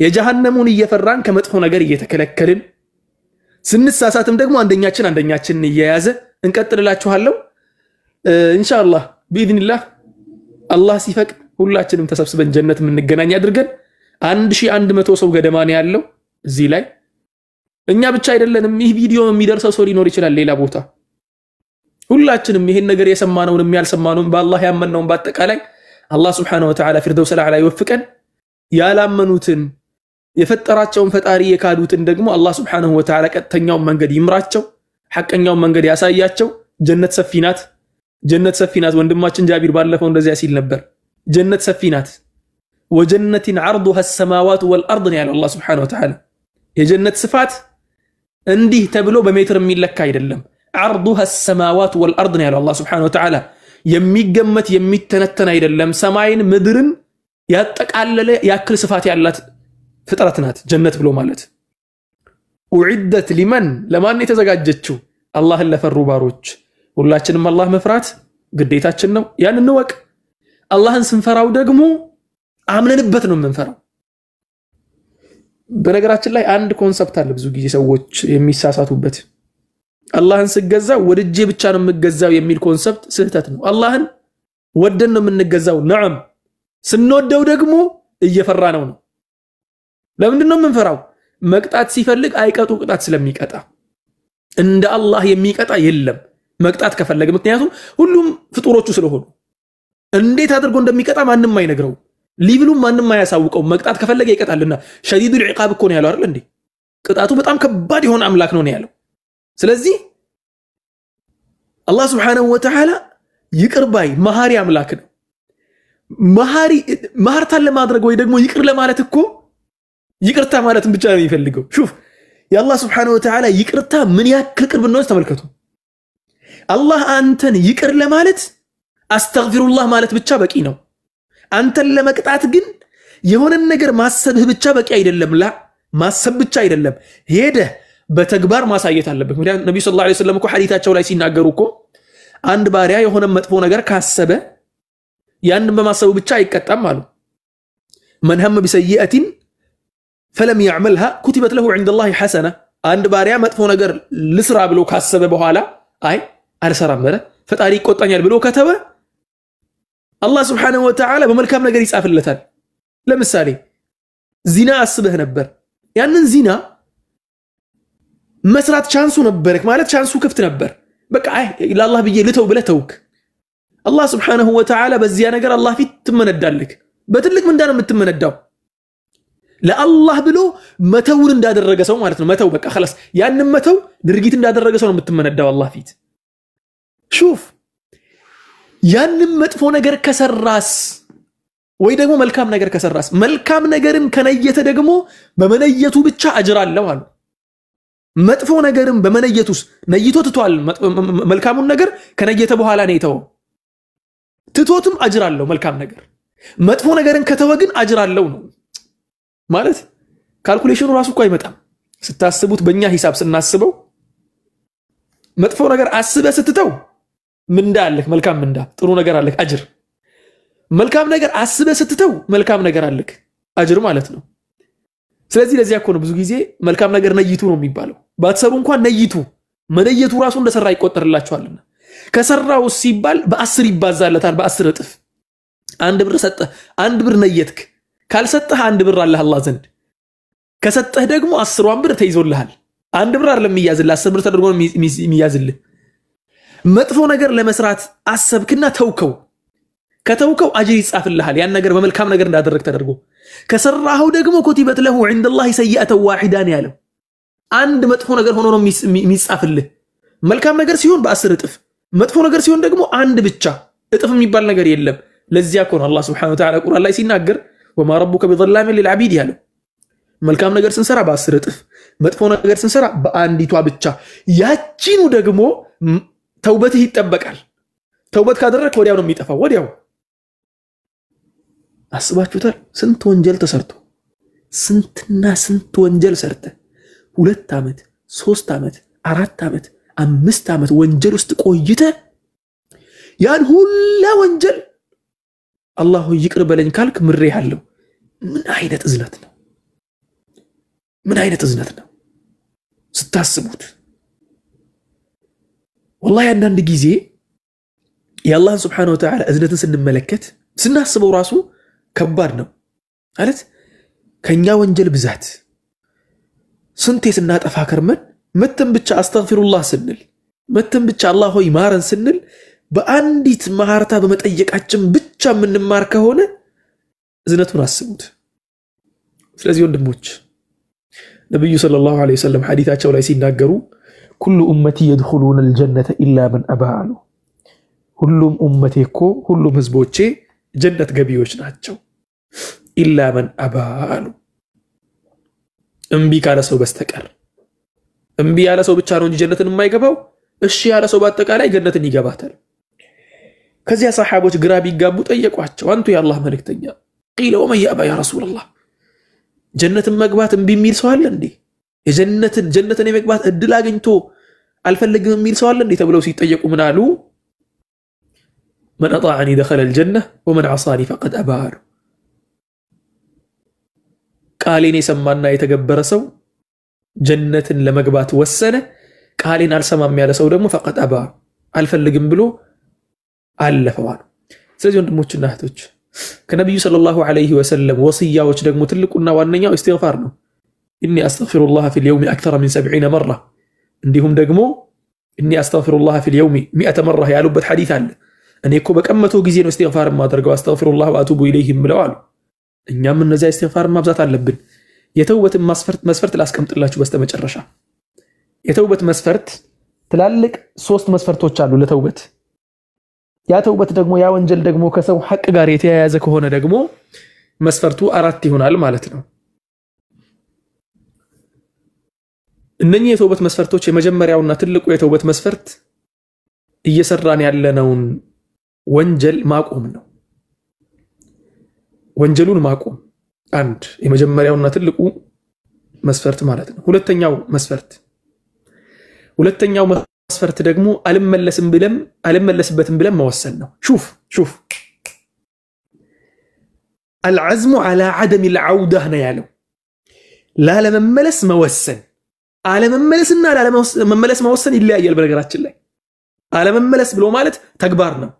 የጀሃነሙን እየፈራን ከመጥፎ ነገር እየተከለከልን ስንሳሳትም ደግሞ አንደኛችን እየያዘ እንቀጥልላችኋለሁ ኢንሻአላህ باذنillah አላህ ሲፈቅድ ሁላችንም ተሰብስበን ጀነት ምንገናኝ አድርገን 1100 ሰው ገደማን ያለው እዚህ ላይ እኛ ብቻ አይደለንም ይህ ቪዲዮ የሚደርሰው ሰው ሊኖር ይችላል ሌላ ቦታ ሁላችንም ይሄን ነገር የሰማነውን የሚያልሰማነውን በአላህ ያመነውን በአጠቃላይ አላህ Subhanahu Wa Ta'ala ፊርደውስ አልአዕላ ይወፍቀን ያላመኑትን የፈጠራቸውን ፈጣሪ የካዱትን ደግሞ አላህ Subhanahu Wa Ta'ala ቀጥተኛው መንገድ ይምራቸው ሐቀኛው መንገድ ያሳያቸው ጀነት ሰፊናት ወንድማችን ጃቢር ባለፈው እንደዚያ ሲል ነበር ጀነት ሰፊናት ወጀነቲን عرضها السماوات والارض ያለው አላህ Subhanahu Wa Ta'ala የጀነት ስፋት እንዲህ ተብሎ በሜትር የሚለካ አይደለም عرضها السماوات والارض ያለው አላህ Subhanahu Wa Ta'ala የሚገመት የሚተነተን አይደለም ሰማይን ምድርን ያጠቃለለ ያክል ስፋት ያላት ፍጥረት ናት ጀነት ብሎ ማለት وعدت لمن ለማን የተዘጋጀችው አላህን ለፈሩ ባሮች ሁላችንም አላህ መፍራት ግዴታችን ነው ያን እንወቅ አላህን ስንፈራው ደግሞ አምነንበት ነው የምንፈራው በነገራችን ላይ አንድ ኮንሰፕት አለ ብዙ ጊዜ ሰዎች የሚሳሳቱበት አላህን ስገዛው ወድጄ ብቻ ነው የምገዛው የሚል ኮንሰፕት ስህተት ነው አላህን ወደን ነው የምንገዛው ነዓም ስንወደው ደግሞ እየፈራ ነው ለምንድን ነው የምንፈራው መቅጣት ሲፈልግ አይቀጡ ቅጣት ስለሚቀጣ እንደ አላህ የሚቀጣ የለም መቅጣት ከፈለገ ምክንያቱም ሁሉም ፍጡሮቹ ስለሆኑ እንዴት አድርጎ እንደሚቀጣ ማንንም አይነግረው ሊብሉም ማንንም አያሳውቀው መቅጣት ከፈለገ ይቀጣልና ሸዲዱል ዒቃብ እኮ ነው ያለው አይደል እንዴ ቅጣቱ በጣም ከባድ የሆነ አምላክ ነው ያለው ስለዚህ አላህ Subhanahu Wa Ta'ala ይቅርባይ መሐሪ አምላክ ነው መሐርታን ለማድረግ ወይ ደግሞ ይቅር ለማለት እኮ ይቅርታ ማለትን ብቻ ነው የሚፈልገው ሹፍ የአላህ Subhanahu Wa Ta'ala ይቅርታ ምን ያክል ቅርብ ነው ተመልከቱ አላህ አንተን ይቅር ለማለት አስተግፊሩላህ ማለት ብቻ በቂ ነው አንተን ለመቅጣት ግን የሆነ ነገር ማሰብህ ብቻ በቂ አይደለም ላ ማሰብ ብቻ አይደለም ሄደ በተግባር ማሳየት አለበት ምክንያቱም ነብዩ ሰለላሁ ዐለይሂ ወሰለም እኮ ሐዲታቸው ላይ ሲናገሩ እኮ አንድ ባሪያ የሆነ መጥፎ ነገር ካሰበ ያንን በማሰቡ ብቻ አይቀጣም አሉ من هم بسيئة فلم يعملها كتبت له عند الله حسنة አንድ ባሪያ መጥፎ ነገር ልስራ ብሎ ካሰበ በኋላ አይ አልሰራም ማለት ፈጣሪ ይቆጣኛል ብሎ ከተበ አላህ Subhanahu Wa Ta'ala በመልካም ነገር ይጻፍለታል ለምሳሌ ዚና አስበህ ነበር ያንን ዚና መስራት ቻንሱ ነበር ማለት ቻንሱ ክፍት ነበር በቃ አይ ለአላህ ብዬ ልተው ብለህ ተውክ አላህ Subhanahu Wa Ta'ala በዚያ ነገር አላህ ፊት ትመነዳልክ በትልቅ ምንዳ ነው የምትመነዳው ለአላህ ብሎ መተውን እንዳደረገ ሰው ማለት ነው መተው በቃ خلاص ያንን መተው ድርጊት እንዳደረገ ሰው ነው የምትመነዳው አላህ ፊት ሹፍ ያንን መጥፎ ነገር ከሰራስ ወይ ደግሞ መልካም ነገር ከሰራስ መልካም ነገርን ከነየተ ደግሞ በመነየቱ ብቻ አጅር አለው አሉ መጥፎ ነገርን በመነየቱስ ነይቶ ትቷል መልካሙን ነገር ከነየተ በኋላ ነው የተው ትቶትም አጅር አለው መልካም ነገር መጥፎ ነገርን ከተወ ግን አጅር አለው ነው ማለት ካልኩሌሽኑ ራሱ እኮ አይመጣም ስታስቡት በእኛ ሂሳብ ስናስበው መጥፎ ነገር አስበ ስትተው ምንዳ አለክ መልካም ምንዳ ጥሩ ነገር አለክ አጅር መልካም ነገር አስበ ስትተው መልካም ነገር አለክ አጅር ማለት ነው ስለዚህ ለዚያ እኮ ነው ብዙ ጊዜ መልካም ነገር ነይቱ ነው የሚባለው ባትሰሩ እንኳን ነይቱ መነየቱ ራሱ እንደሰራ ይቆጠርላችኋልና ከሰራው ሲባል በ10 ይባዛለታል በ10 እጥፍ አንድ ብር ሰጠ አንድ ብር ነየትክ ካልሰጠህ 1 ብር አለህ አላህ ዘንድ ከሰጠህ ደግሞ 10 ብር ተይዞልሃል 1 ብር አይደለም የሚያዝልህ 10 ብር ተደርጎ የሚያዝልህ መጥፎ ነገር ለመስራት አሰብክና ተውከው ከተውከው አጅር ይጻፍልሃል ያን ነገር በመልካም ነገር እንዳደረክ ተደርጎ ከሰራኸው ደግሞ كتبت له عند الله سيئة واحدة ያለው አንድ መጥፎ ነገር ሆኖ ነው የሚጻፍልህ መልካም ነገር ሲሆን በ10 እጥፍ መጥፎ ነገር ሲሆን ደግሞ አንድ ብቻ እጥፍ የሚባል ነገር የለም ለዚያ ኮን አላህ Subhanahu Wa Ta'ala ቁርአን ላይ ሲናገር وما ربك بظلام للعبيد ያለው መልካም ነገር ስንሰራ በ10 እጥፍ መጥፎ ነገር ስንሰራ በአንዲቷ ብቻ ያቺኑ ደግሞ ተውበትህ ይጠበቃል ተውበት ካደረክ ወዲያው ነው የሚጠፋው ወዲያው አስባችሁታል ስንት ወንጀል ተሰርቶ ስንትና ስንት ወንጀል ሰርተ 2 አመት 3 አመት 4 አመት 5 አመት ወንጀል ውስጥ ቆይተ ያን ሁሉ ወንጀል አላሁ ይቅር በለኝ ካልክ ምሬሃለሁ ምን አይነት እዝነት ነው ምን አይነት እዝነት ነው ስታስቡት والله አንዳንድ ጊዜ የአላህ Subhanahu Wa Ta'ala እዝነትን ስንመለከት ስናስበው ራሱ ከባድ ነው ማለት ከኛ ወንጀል ብዛት ስንቴ ስናጠፋ ከርመን መተን ብቻ አስተግፊሩላህ ስንል መተን ብቻ አላህ ሆይ ማረን ስንል በአንዲት ማርታ በመጠየቃችን ብቻ ምንማር ከሆነ እዝነቱን አስቡት ስለዚህ ወንድሞች ነብዩ ሰለላሁ ዐለይሂ ወሰለም ሐዲታቸው ላይ ሲናገሩ كل امتي يدخلون الجنه الا من ابى ሁሉም ኡመቴ እኮ ሁሉም ህዝቦቼ ጀነት ገቢዎች ናቸው الا من ابى እምቢ ካለ ሰው በስተቀር እምቢ ያለ ሰው ብቻ ነው እንጂ ጀነትን የማይገባው እሺ ያለ ሰው በአጠቃላይ ጀነትን ይገባታል ከዚያ ሰሃቦች ግራ ቢጋቡ ጠየቋቸው አንቱ የአላህ መልእክተኛ قيل ومن يأبى يا رسول الله ጀነትን መግባት እምቢ የሚል ሰው አለ እንዴ ጀነትን የመግባት እድል አግኝቶ አልፈልግም የሚል ሰው አለ እንዴ ተብለው ሲጠየቁ ምን አሉ من اطاعني دخل الجنه ومن عصاني فقد ابى ቃሌን የሰማና የተገበረ ሰው ጀነትን ለመግባት ወሰነ ቃሌን አልሰማም ያለ ሰው ደግሞ فقد ابى አልፈልግም ብሎ አለፈዋል ስለዚህ ወንድሞችና እህቶች ከነብዩ ሰለላሁ ዐለይሂ ወሰለም ወሲያዎች ደግሞ ትልቁና ዋነኛው ኢስቲግፋር ነው إني أستغفر الله في اليوم أكثر من 70 مرة عندهم دقمو إني أستغفر الله في اليوم 100 مرة يا لبت حديث عنه أن يكون بكمته جزين واستغفار ما درجوا أستغفر الله وأتوب إليهم ملوالو إن يوم النزاع استغفار ما بزات على لبن يتوبة مسفرت الأسكمت الله شو بستمج الرشا يتوبة مسفرت تلالك صوت مسفرت وتشالو لتوبة يا توبة دقمو يا وانجل دقمو كسو حق قاريتي يا زكو هنا دقمو مسفرتو أردتي هنا المالتنا እነኚህ የተውበት መስፈርቶች የመጀመሪያውና ትልቁ የተውበት መስፈርት እየሰራን ያለነውን ወንጀል ማቆም ነው ወንጀሉን ማቆም አንድ የመጀመሪያውና ትልቁ መስፈርት ማለት ነው ሁለተኛው መስፈርት ደግሞ አልመለስበትም ብለን መወሰን ነው شوف العزم على عدم العودة ነው ያለው ላለመመለስ መወሰን አለመመለስና ላለመመለስ መወሰን ይለያያል በነገራችን ላይ አለመመለስ ብሎ ማለት ተግባር ነው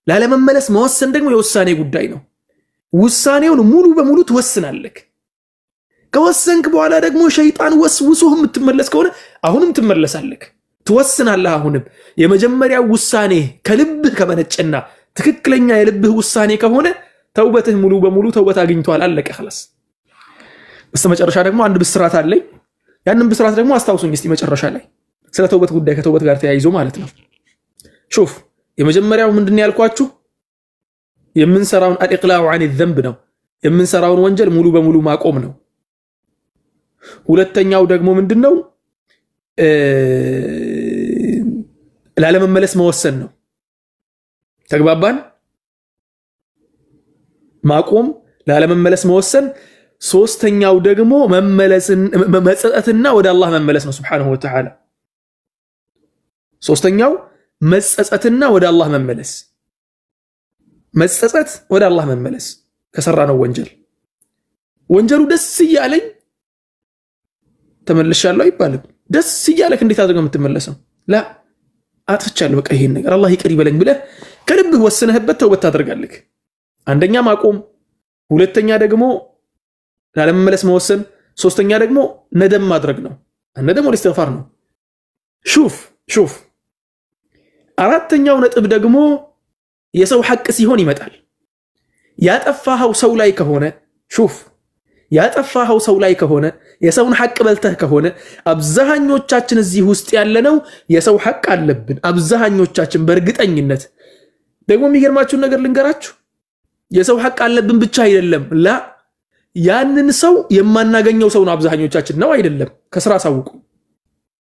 ላለመመለስ መወሰን ደግሞ የውሳኔ ጉዳይ ነው ውሳኔውን ሙሉ በሙሉ ትወስናለህ ከወሰንክ በኋላ ደግሞ ሸይጣን ወስውሶህ የምትመለስ ከሆነ አሁንም ትመለሳለህ ትወስናለህ አሁንም የመጀመሪያው ውሳኔ ከልብህ ከመነጨና ትክክለኛ የልብህ ውሳኔ ከሆነ ተውበትህ ሙሉ በሙሉ ተውበት አግኝቷል አለቀ خلاص በስተመጨረሻ ደግሞ አንድ ብስራት አለኝ ያንን ብስራት ደግሞ አስተዋውሱኝ እስቲ መጨረሻ ላይ ስለ ተውበት ጉዳይ ከተውበት ጋር ተያይዞ ማለት ነው شوف የመጀመሪያው ምንድነው ያልኳችሁ የምንሰራውን አልኢቅላዑ عن الذنب ነው የምንሰራውን ወንጀል ሙሉ በሙሉ ማቆም ነው ሁለተኛው ደግሞ ምንድነው ላለመመለስ መወሰን ነው ተግባባን ማቆም ላለመመለስ መወሰን ሶስተኛው ደግሞ መጸጸትና ወደ አላህ መመለስ ነው Subhanahu Wa Ta'ala ሶስተኛው መጸጸትና ወደ አላህ መመለስ መጸጸት ወደ አላህ መመለስ ከሰራነው ወንጀሉ ደስ ይያለኝ ተመልሻለሁ ይባላል ደስ ይያለክ እንዴት አድርገህ የምትመለሰው ላ አጥፍቻለሁ በቃ ይሄን ነገር አላህ ይቅር ይበለኝ ብለህ ከልብህ ወስነህበት ተውበት ታደርጋለህ አንደኛ ማቆም ሁለተኛ ደግሞ ላለመመለስ መወሰን፣ ሶስተኛ ደግሞ ነደም ማድረግ ነው። ነደም ወደ ኢስቲግፋር ነው። ሹፍ አራተኛው ነጥብ ደግሞ የሰው ሐቅ ሲሆን ይመጣል። ያጠፋኸው ሰው ላይ ከሆነ ያጠፋኸው ሰው ላይ ከሆነ የሰውን ሐቅ በልተህ ከሆነ አብዛኞቻችን እዚህ ውስጥ ያለነው የሰው ሐቅ አለብን። አብዛኞቻችን በእርግጠኝነት ደግሞ የሚገርማችሁ ነገር ልንገራችሁ፣ የሰው ሐቅ አለብን ብቻ አይደለም ላ ያንን ሰው የማናገኘው ሰው ነው አብዛኞቻችን ነው አይደለም። ከስራ ሳውቁ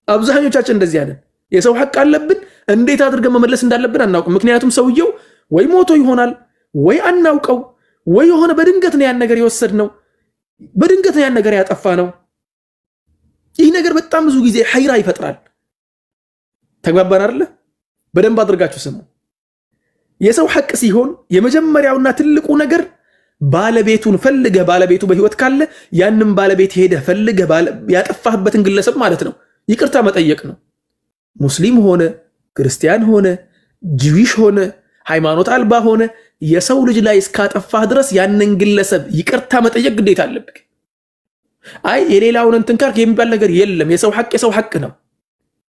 አብዛኞቻችን እንደዚህ ያለን የሰው ሐቅ አለብን፣ እንዴት አድርገን መመለስ እንዳለብን አናውቅም። ምክንያቱም ሰውየው ወይ ሞቶ ይሆናል ወይ አናውቀው ወይ የሆነ በድንገት ነው ያን ነገር የወሰድነው፣ በድንገት ነው ያን ነገር ያጠፋ ነው። ይህ ነገር በጣም ብዙ ጊዜ ሐይራ ይፈጥራል። ተግባባን አይደለ? በደንብ አድርጋችሁ ስሙ። የሰው ሐቅ ሲሆን የመጀመሪያውና ትልቁ ነገር ባለቤቱን ፈልገህ ባለቤቱ በህይወት ካለ ያንን ባለቤት ሄደህ ፈልገህ ያጠፋህበትን ግለሰብ ማለት ነው ይቅርታ መጠየቅ ነው። ሙስሊም ሆነ ክርስቲያን ሆነ ጂዊሽ ሆነ ሃይማኖት አልባ ሆነ የሰው ልጅ ላይ እስካጠፋህ ድረስ ያንን ግለሰብ ይቅርታ መጠየቅ ግዴታ አለብህ። አይ የሌላውን እንትን ካልክ የሚባል ነገር የለም። የሰው ሐቅ ነው።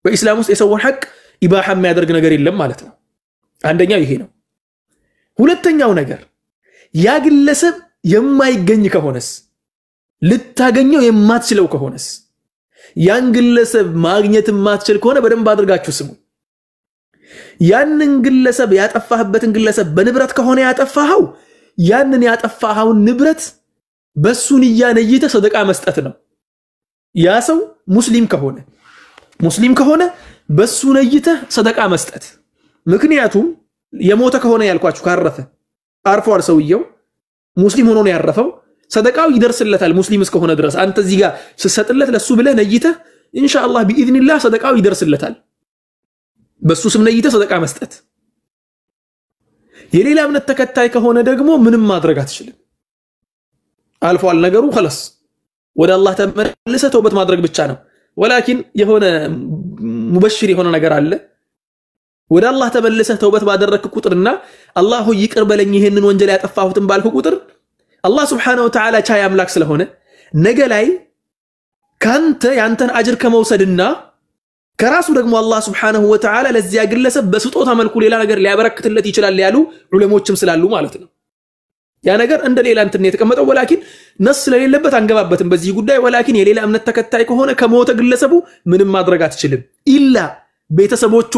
በእስላም ውስጥ የሰውን ሐቅ ኢባሃ የሚያደርግ ነገር የለም ማለት ነው። አንደኛው ይሄ ነው። ሁለተኛው ነገር ያ ግለሰብ የማይገኝ ከሆነስ ልታገኘው የማትችለው ከሆነስ ያን ግለሰብ ማግኘት የማትችል ከሆነ በደንብ አድርጋችሁ ስሙ። ያንን ግለሰብ ያጠፋህበትን ግለሰብ በንብረት ከሆነ ያጠፋኸው ያንን ያጠፋኸውን ንብረት በሱ ንያ ነይተህ ሰደቃ መስጠት ነው። ያ ሰው ሙስሊም ከሆነ በሱ ነይተህ ሰደቃ መስጠት። ምክንያቱም የሞተ ከሆነ ያልኳችሁ ካረፈ አርፏል፣ ሰውየው ሙስሊም ሆኖ ነው ያረፈው፣ ሰደቃው ይደርስለታል ሙስሊም እስከሆነ ድረስ። አንተ እዚህ ጋር ስትሰጥለት ለሱ ብለህ ነይተህ ኢንሻአላህ ቢኢዝኒላህ ሰደቃው ይደርስለታል። በሱ ስም ነይተህ ሰደቃ መስጠት። የሌላ እምነት ተከታይ ከሆነ ደግሞ ምንም ማድረግ አትችልም። አልፏል ነገሩ خلاص ወደ አላህ ተመለሰ ተውበት ማድረግ ብቻ ነው። ወላኪን የሆነ ሙበሽር የሆነ ነገር አለ። ወደ አላህ ተመለሰ ተውበት ባደረክ ቁጥርና አላህ ይቅር በለኝ ይሄንን ወንጀል ያጠፋሁትን ባልኩ ቁጥር አላህ Subhanahu Wa Ta'ala ቻይ አምላክ ስለሆነ ነገ ላይ ካንተ ያንተን አጅር ከመውሰድና ከራሱ ደግሞ አላህ Subhanahu Wa Ta'ala ለዚያ ግለሰብ በስጦታ መልኩ ሌላ ነገር ሊያበረክትለት ይችላል ያሉ ዑለሞችም ስላሉ ማለት ነው። ያ ነገር እንደ ሌላ እንትን የተቀመጠው ወላኪን ነስ ስለሌለበት አንገባበትም በዚህ ጉዳይ። ወላኪን የሌላ እምነት ተከታይ ከሆነ ከሞተ ግለሰቡ ምንም ማድረግ አትችልም ኢላ ቤተሰቦቹ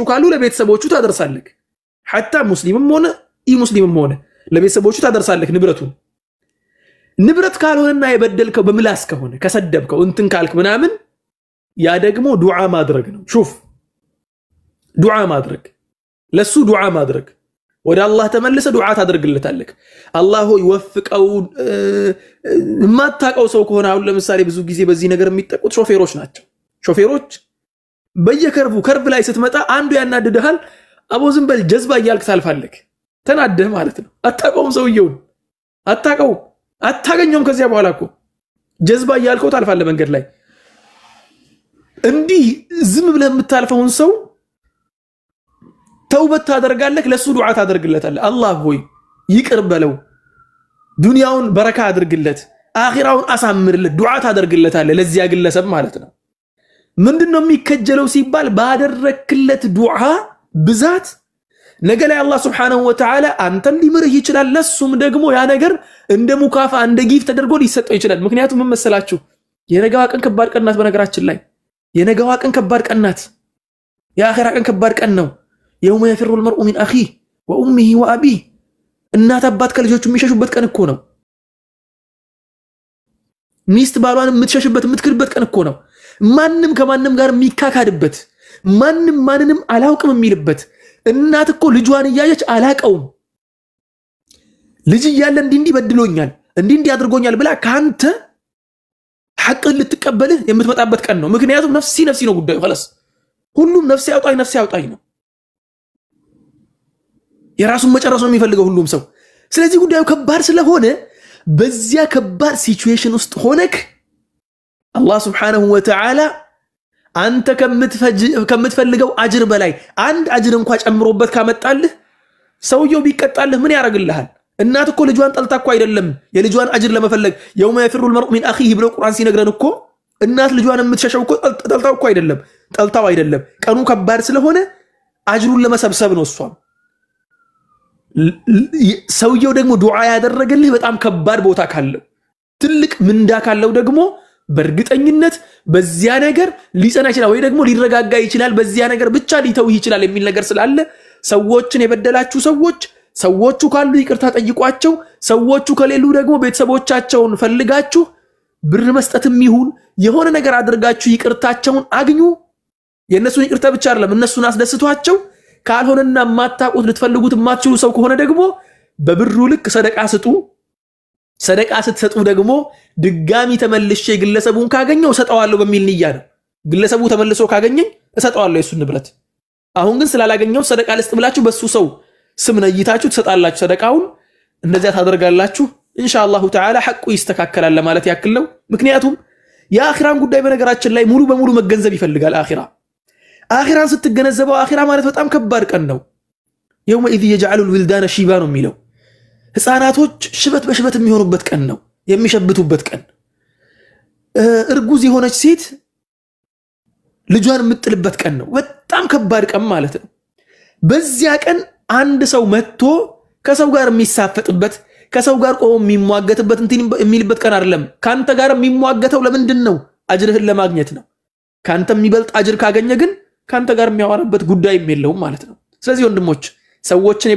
ካሉ ለቤተሰቦቹ ታደርሳለህ። حتى ሙስሊምም ሆነ ሙስሊምም ሆነ ለቤተሰቦቹ ታደርሳለህ ንብረት ካልሆነና የበደልከው በምላስ ከሆነ ከሰደብከው እንትን ካልክ ምናምን ያ ደግሞ ዱዓ ማድረግ ነው። ሹፍ ዱዓ ማድረግ ለሱ ዱዓ ማድረግ ወደ አላህ ተመለሰ ዱዓ ታደርግለታለህ። አላህ ሆይ ወፍቀው። ማታቀው ሰው ከሆነ አሁን ለምሳሌ ብዙ ጊዜ በዚህ ነገር የሚጠቁት ሾፌሮች ናቸው። ሾፌሮች ከርብ ላይ ስትመጣ አንዱ ያናድድሃል። አቦ ዝም በል ጀዝባ እያልክ ታልፋለህ። ተናደህ ማለት ነው። አታቀውም ሰውየውን አታገኘውም። ከዚያ በኋላ እኮ ጀዝባ እያልከው ታልፋለህ መንገድ ላይ። እንዲህ ዝም ብለህ የምታልፈውን ሰው ተውበት ታደርጋለህ፣ ለሱ ዱዓ ታደርግለታለህ። አላህ ሆይ ይቅር በለው፣ ዱንያውን በረካ አድርግለት፣ አኺራውን አሳምርለት፣ ዱዓ ታደርግለታለህ ለዚያ ግለሰብ ማለት ነው። ምንድነው የሚከጀለው ሲባል ባደረክለት ዱዓ ብዛት ነገ ላይ አላህ Subhanahu Wa Ta'ala አንተን ሊምርህ ይችላል። ለሱም ደግሞ ያ ነገር እንደ ሙካፋ እንደ ጊፍት ተደርጎ ሊሰጠው ይችላል። ምክንያቱም ምን መሰላችሁ የነገዋ ቀን ከባድ ቀን ናት። በነገራችን ላይ የነገዋ ቀን ከባድ ቀን ናት። የአኺራ ቀን ከባድ ቀን ነው። يوم يفر المرء من أخيه وأمه وأبيه እናት አባት ከልጆቹ የሚሸሹበት ቀን እኮ ነው። ሚስት ባሏን የምትሸሽበት የምትክድበት ቀን እኮ ነው። ማንም ከማንም ጋር የሚካካድበት ማንንም አላውቅም የሚልበት እናት እኮ ልጇን እያየች አላቀውም ልጅ እያለ እንዲህ በድሎኛል እንዲህ አድርጎኛል ብላ ካንተ ሐቅን ልትቀበልህ የምትመጣበት ቀን ነው። ምክንያቱም ነፍሲ ነው ጉዳዩ خلاص ሁሉም ነፍሲ ያውጣኝ ነው። የራሱን መጨረስ ነው የሚፈልገው ሁሉም ሰው። ስለዚህ ጉዳዩ ከባድ ስለሆነ በዚያ ከባድ ሲቹዌሽን ውስጥ ሆነክ አላህ Subhanahu Wa Ta'ala አንተ ከምትፈልገው አጅር በላይ አንድ አጅር እንኳን ጨምሮበት ካመጣልህ ሰውየው ቢቀጣልህ ምን ያረግልሃል? እናት እኮ ልጇን ጠልታ እኮ አይደለም የልጇን አጅር ለመፈለግ የውመ የፍሩል መርኡ ሚን አኺሂ ብሎ ቁርአን ሲነግረን እኮ እናት ልጇን የምትሸሸው እኮ ጠልታው እኮ አይደለም ጠልታው አይደለም ቀኑ ከባድ ስለሆነ አጅሩን ለመሰብሰብ ነው እሷም ሰውየው ደግሞ ዱዓ ያደረገልህ በጣም ከባድ ቦታ ካለው ትልቅ ምንዳ ካለው ደግሞ በእርግጠኝነት በዚያ ነገር ሊጸና ይችላል ወይ ደግሞ ሊረጋጋ ይችላል በዚያ ነገር ብቻ ሊተውህ ይችላል የሚል ነገር ስላለ ሰዎችን የበደላችሁ ሰዎቹ ካሉ ይቅርታ ጠይቋቸው ሰዎቹ ከሌሉ ደግሞ ቤተሰቦቻቸውን ፈልጋችሁ ብር መስጠትም ይሁን የሆነ ነገር አድርጋችሁ ይቅርታቸውን አግኙ የነሱን ይቅርታ ብቻ አይደለም እነሱን አስደስቷቸው ካልሆነና ማታቁት ልትፈልጉት ማትችሉ ሰው ከሆነ ደግሞ በብሩ ልክ ሰደቃ ስትሰጡ ደግሞ ድጋሚ ተመልሼ ግለሰቡን ካገኘው ሰጣዋለሁ በሚል ንያ ነው ግለሰቡ ተመልሶ ካገኘኝ እሰጣዋለሁ የሱን ንብረት አሁን ግን ስላላገኘው ሰደቃ ልስጥ ብላችሁ በሱ ሰው ስም ነይታችሁ ተሰጣላችሁ ሰደቃውን እንደዚያ ታደርጋላችሁ ኢንሻአላሁ ተዓላ ሐቁ ይስተካከላል ለማለት ያክል ነው ምክንያቱም የአኺራን ጉዳይ በነገራችን ላይ ሙሉ በሙሉ መገንዘብ ይፈልጋል አኺራን ስትገነዘበው አኺራ ማለት በጣም ከባድ ቀን ነው يوم اذ يجعل الولدان شيبا ነው የሚለው ህፃናቶች ሽበት በሽበት የሚሆኑበት ቀን ነው የሚሸብቱበት ቀን እርጉዝ የሆነች ሴት ልጇን የምትጥልበት ቀን ነው በጣም ከባድ ቀን ማለት ነው በዚያ ቀን አንድ ሰው መጥቶ ከሰው ጋር የሚሳፈጥበት ከሰው ጋር ቆሞ የሚሟገትበት እንትን የሚልበት ቀን አይደለም ካንተ ጋር የሚሟገተው ለምንድን ነው አጅርህን ለማግኘት ነው ካንተ የሚበልጥ አጅር ካገኘ ግን ካንተ ጋር የሚያወራበት ጉዳይ የለውም ማለት ነው ስለዚህ ወንድሞች ሰዎችን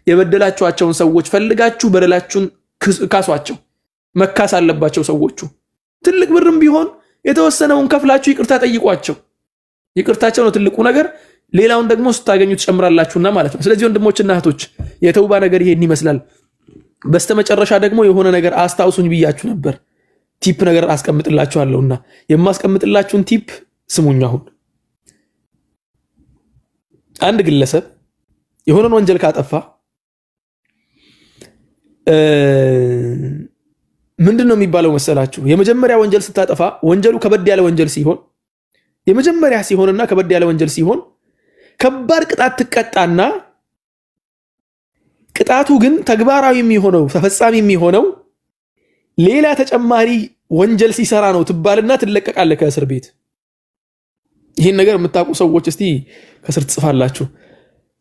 የበደላችኋቸውን ሰዎች ፈልጋችሁ በደላችሁን ካሷቸው መካስ አለባቸው ሰዎቹ ትልቅ ብርም ቢሆን የተወሰነውን ከፍላችሁ ይቅርታ ጠይቋቸው ይቅርታቸው ነው ትልቁ ነገር ሌላውን ደግሞ ስታገኙ ተጨምራላችሁና ማለት ነው ስለዚህ ወንድሞችና እህቶች የተውባ ነገር ይሄን ይመስላል በስተመጨረሻ ደግሞ የሆነ ነገር አስታውሱኝ ብያችሁ ነበር ቲፕ ነገር አስቀምጥላችኋለሁና የማስቀምጥላችሁን ቲፕ ስሙኝ አሁን አንድ ግለሰብ የሆነን ወንጀል ካጠፋ ምንድነው የሚባለው መሰላችሁ የመጀመሪያ ወንጀል ስታጠፋ ወንጀሉ ከበድ ያለ ወንጀል ሲሆን የመጀመሪያ ሲሆንና ከበድ ያለ ወንጀል ሲሆን ከባድ ቅጣት ትቀጣና ቅጣቱ ግን ተግባራዊ የሚሆነው ተፈጻሚ የሚሆነው ሌላ ተጨማሪ ወንጀል ሲሰራ ነው ትባልና ትለቀቃለህ ከእስር ቤት ይሄን ነገር የምታውቁ ሰዎች እስቲ ከስር ጽፋላችሁ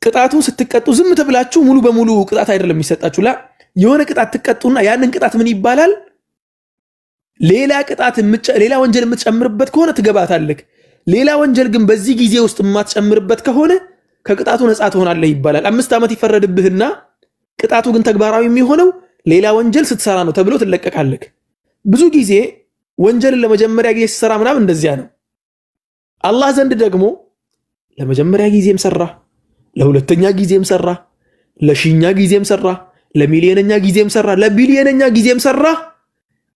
ቅጣቱን ስትቀጡ ዝም ተብላችሁ ሙሉ በሙሉ ቅጣት አይደለም የሚሰጣችሁ የሆነ ቅጣት ትቀጡና ያንን ቅጣት ምን ይባላል ሌላ ወንጀል የምትጨምርበት ከሆነ ትገባታለህ ሌላ ወንጀል ግን በዚህ ጊዜ ውስጥ የማትጨምርበት ከሆነ ከቅጣቱ ነፃ ትሆናለህ ይባላል 5 ዓመት ይፈረድብህና ቅጣቱ ግን ተግባራዊ የሚሆነው ሌላ ወንጀል ስትሰራ ነው ተብሎ ትለቀቃለህ ብዙ ጊዜ ወንጀልን ለመጀመሪያ ጊዜ ሲሰራ ምናምን እንደዚያ ነው አላህ ዘንድ ደግሞ ለመጀመሪያ ጊዜም ሰራ ለሁለተኛ ጊዜም ሰራ ለሺኛ ጊዜም ሰራ ለሚሊዮንኛ ጊዜም ሰራ ለቢሊዮንኛ ጊዜም ሰራ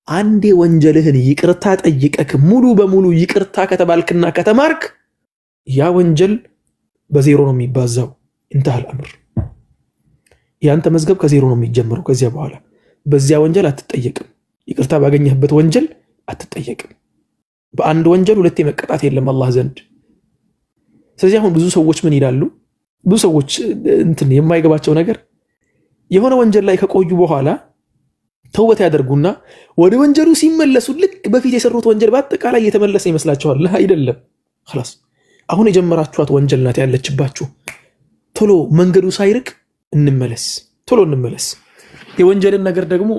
አንዴ ወንጀልህን ይቅርታ ጠይቀክ ሙሉ በሙሉ ይቅርታ ከተባልክና ከተማርክ ያ ወንጀል በዜሮ ነው የሚባዛው እንተሃል አምር ያንተ መዝገብ ከዜሮ ነው የሚጀምረው ከዚያ በኋላ በዚያ ወንጀል አትጠየቅም ይቅርታ ባገኘህበት ወንጀል አትጠየቅም በአንድ ወንጀል ሁለቴ መቀጣት የለም አላህ ዘንድ ስለዚህ አሁን ብዙ ሰዎች ምን ይላሉ ብዙ ሰዎች እንትን የማይገባቸው ነገር የሆነ ወንጀል ላይ ከቆዩ በኋላ ተውበት ያደርጉና ወደ ወንጀሉ ሲመለሱ ልክ በፊት የሰሩት ወንጀል በአጠቃላይ የተመለሰ ይመስላችኋል አይደለም خلاص አሁን የጀመራችኋት ወንጀል ናት ያለችባችሁ ቶሎ መንገዱ ሳይርቅ እንመለስ የወንጀልን ነገር ደግሞ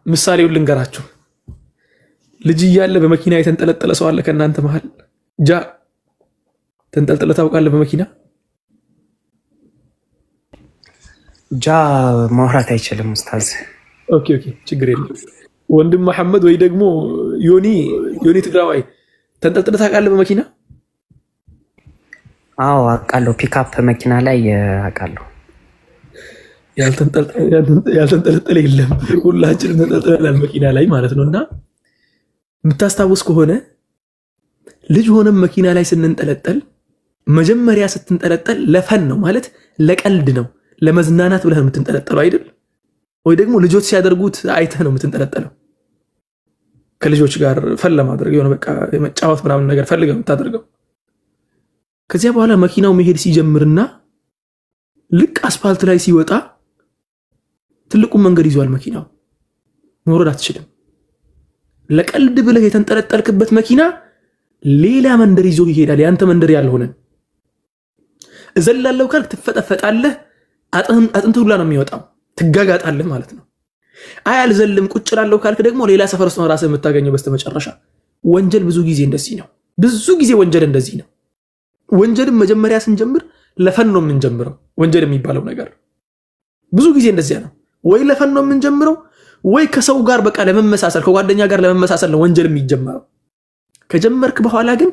ምሳሌውን ልንገራችሁ ልጅ እያለ በመኪና የተንጠለጠለ ሰው አለ ከናንተ መሃል ተንጠልጥለ ታውቃለህ በመኪና ማውራት አይችልም ኡስታዝ ኦኬ ችግር የለም ወንድም መሐመድ ወይ ደግሞ ዮኒ ትግራዋይ ተንጠልጥለ ታውቃለህ በመኪና አዎ አውቃለሁ ፒክአፕ መኪና ላይ አውቃለሁ ያልተንጠለጠለ የለም ሁላችንም ተንጠልጥለናል መኪና ላይ ማለት ነውና ምታስታውስ ከሆነ ልጅ ሆነም መኪና ላይ ስንንጠለጠል መጀመሪያ ስትንጠለጠል ለፈን ነው ማለት ለቀልድ ነው ለመዝናናት ብለህ የምትንጠለጠለው አይደል ወይ ደግሞ ልጆች ሲያደርጉት አይተህ ነው የምትንጠለጠለው ከልጆች ጋር ፈን ለማድረግ የሆነ በቃ የመጫወት ምናምን ነገር ፈልገህ የምታደርገው ከዚያ በኋላ መኪናው መሄድ ሲጀምርና ልክ አስፋልት ላይ ሲወጣ ትልቁ መንገድ ይዟል መኪናው መውረድ አትችልም ለቀልድ ብለህ የተንጠለጠልክበት መኪና ሌላ መንደር ይዞ ይሄዳል ያንተ መንደር ያልሆነ እዘላለው ካልክ ትፈጠፈጣለህ አጥንት ሁላ ነው የሚወጣው ትጋጋጣለህ ማለት ነው አይ አልዘልም ቁጭ ላለው ካልክ ደግሞ ሌላ ሰፈር ውስጥ ራስህ የምታገኘው በስተመጨረሻ ወንጀል ብዙ ጊዜ እንደዚህ ነው ብዙ ጊዜ ወንጀል እንደዚህ ነው ወንጀልን መጀመሪያ ስንጀምር ለፈን ነው የምንጀምረው ወንጀል የሚባለው ነገር ብዙ ጊዜ እንደዚህ ነው ወይ ለፈን ነው የምንጀምረው ወይ ከሰው ጋር በቃ ለመመሳሰል ከጓደኛ ጋር ለመመሳሰል ነው ወንጀል የሚጀምረው ከጀመርክ በኋላ ግን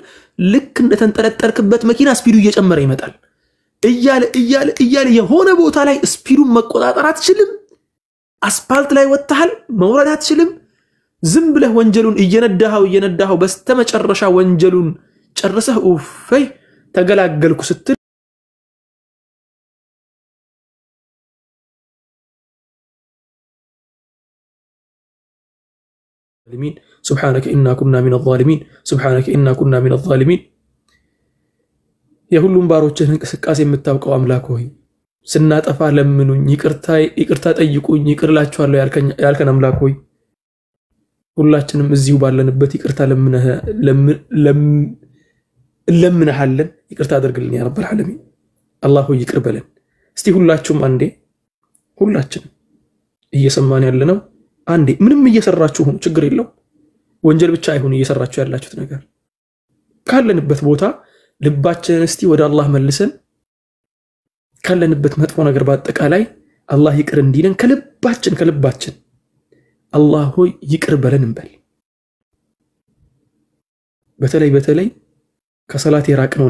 ልክ እንደተንጠለጠልክበት መኪና ስፒዱ እየጨመረ ይመጣል እያለ የሆነ ቦታ ላይ ስፒዱን መቆጣጠር አትችልም አስፓልት ላይ ወጣሃል መውረድ አትችልም ዝም ብለህ ወንጀሉን እየነዳኸው በስተመጨረሻ ወንጀሉን ጨርሰህ ኡፈይ ተገላገልኩ ስትል سبحانك إنا كنا من الظالمين سبحانك إنا كنا من الظالمين የሁሉም ባሮችህን እንቅስቃሴ የምታውቀው አምላክ ሆይ ስናጠፋ ለምኑኝ ይቅርታ ጠይቁኝ ይቅርላችኋለሁ ያልከን አምላክ ሆይ ሁላችንም እዚሁ ባለንበት ይቅርታ ለምንሃለን ይቅርታ አድርግልን ያ ረብ العالمين አላህ ሆይ ይቅር በለን እስቲ ሁላችሁም አንዴ ሁላችንም እየሰማን ያለነው አንዴ ምንም እየሰራችሁ ሆኖ ችግር የለው ወንጀል ብቻ አይሁን እየሰራችሁ ያላችሁት ነገር ካለንበት ቦታ ልባችንን እስቲ ወደ አላህ መልሰን ካለንበት መጥፎ ነገር በአጠቃላይ አላህ ይቅር እንዲለን ከልባችን አላህ ሆይ ይቅር በለን እንበል በተለይ ከሰላት የራቅን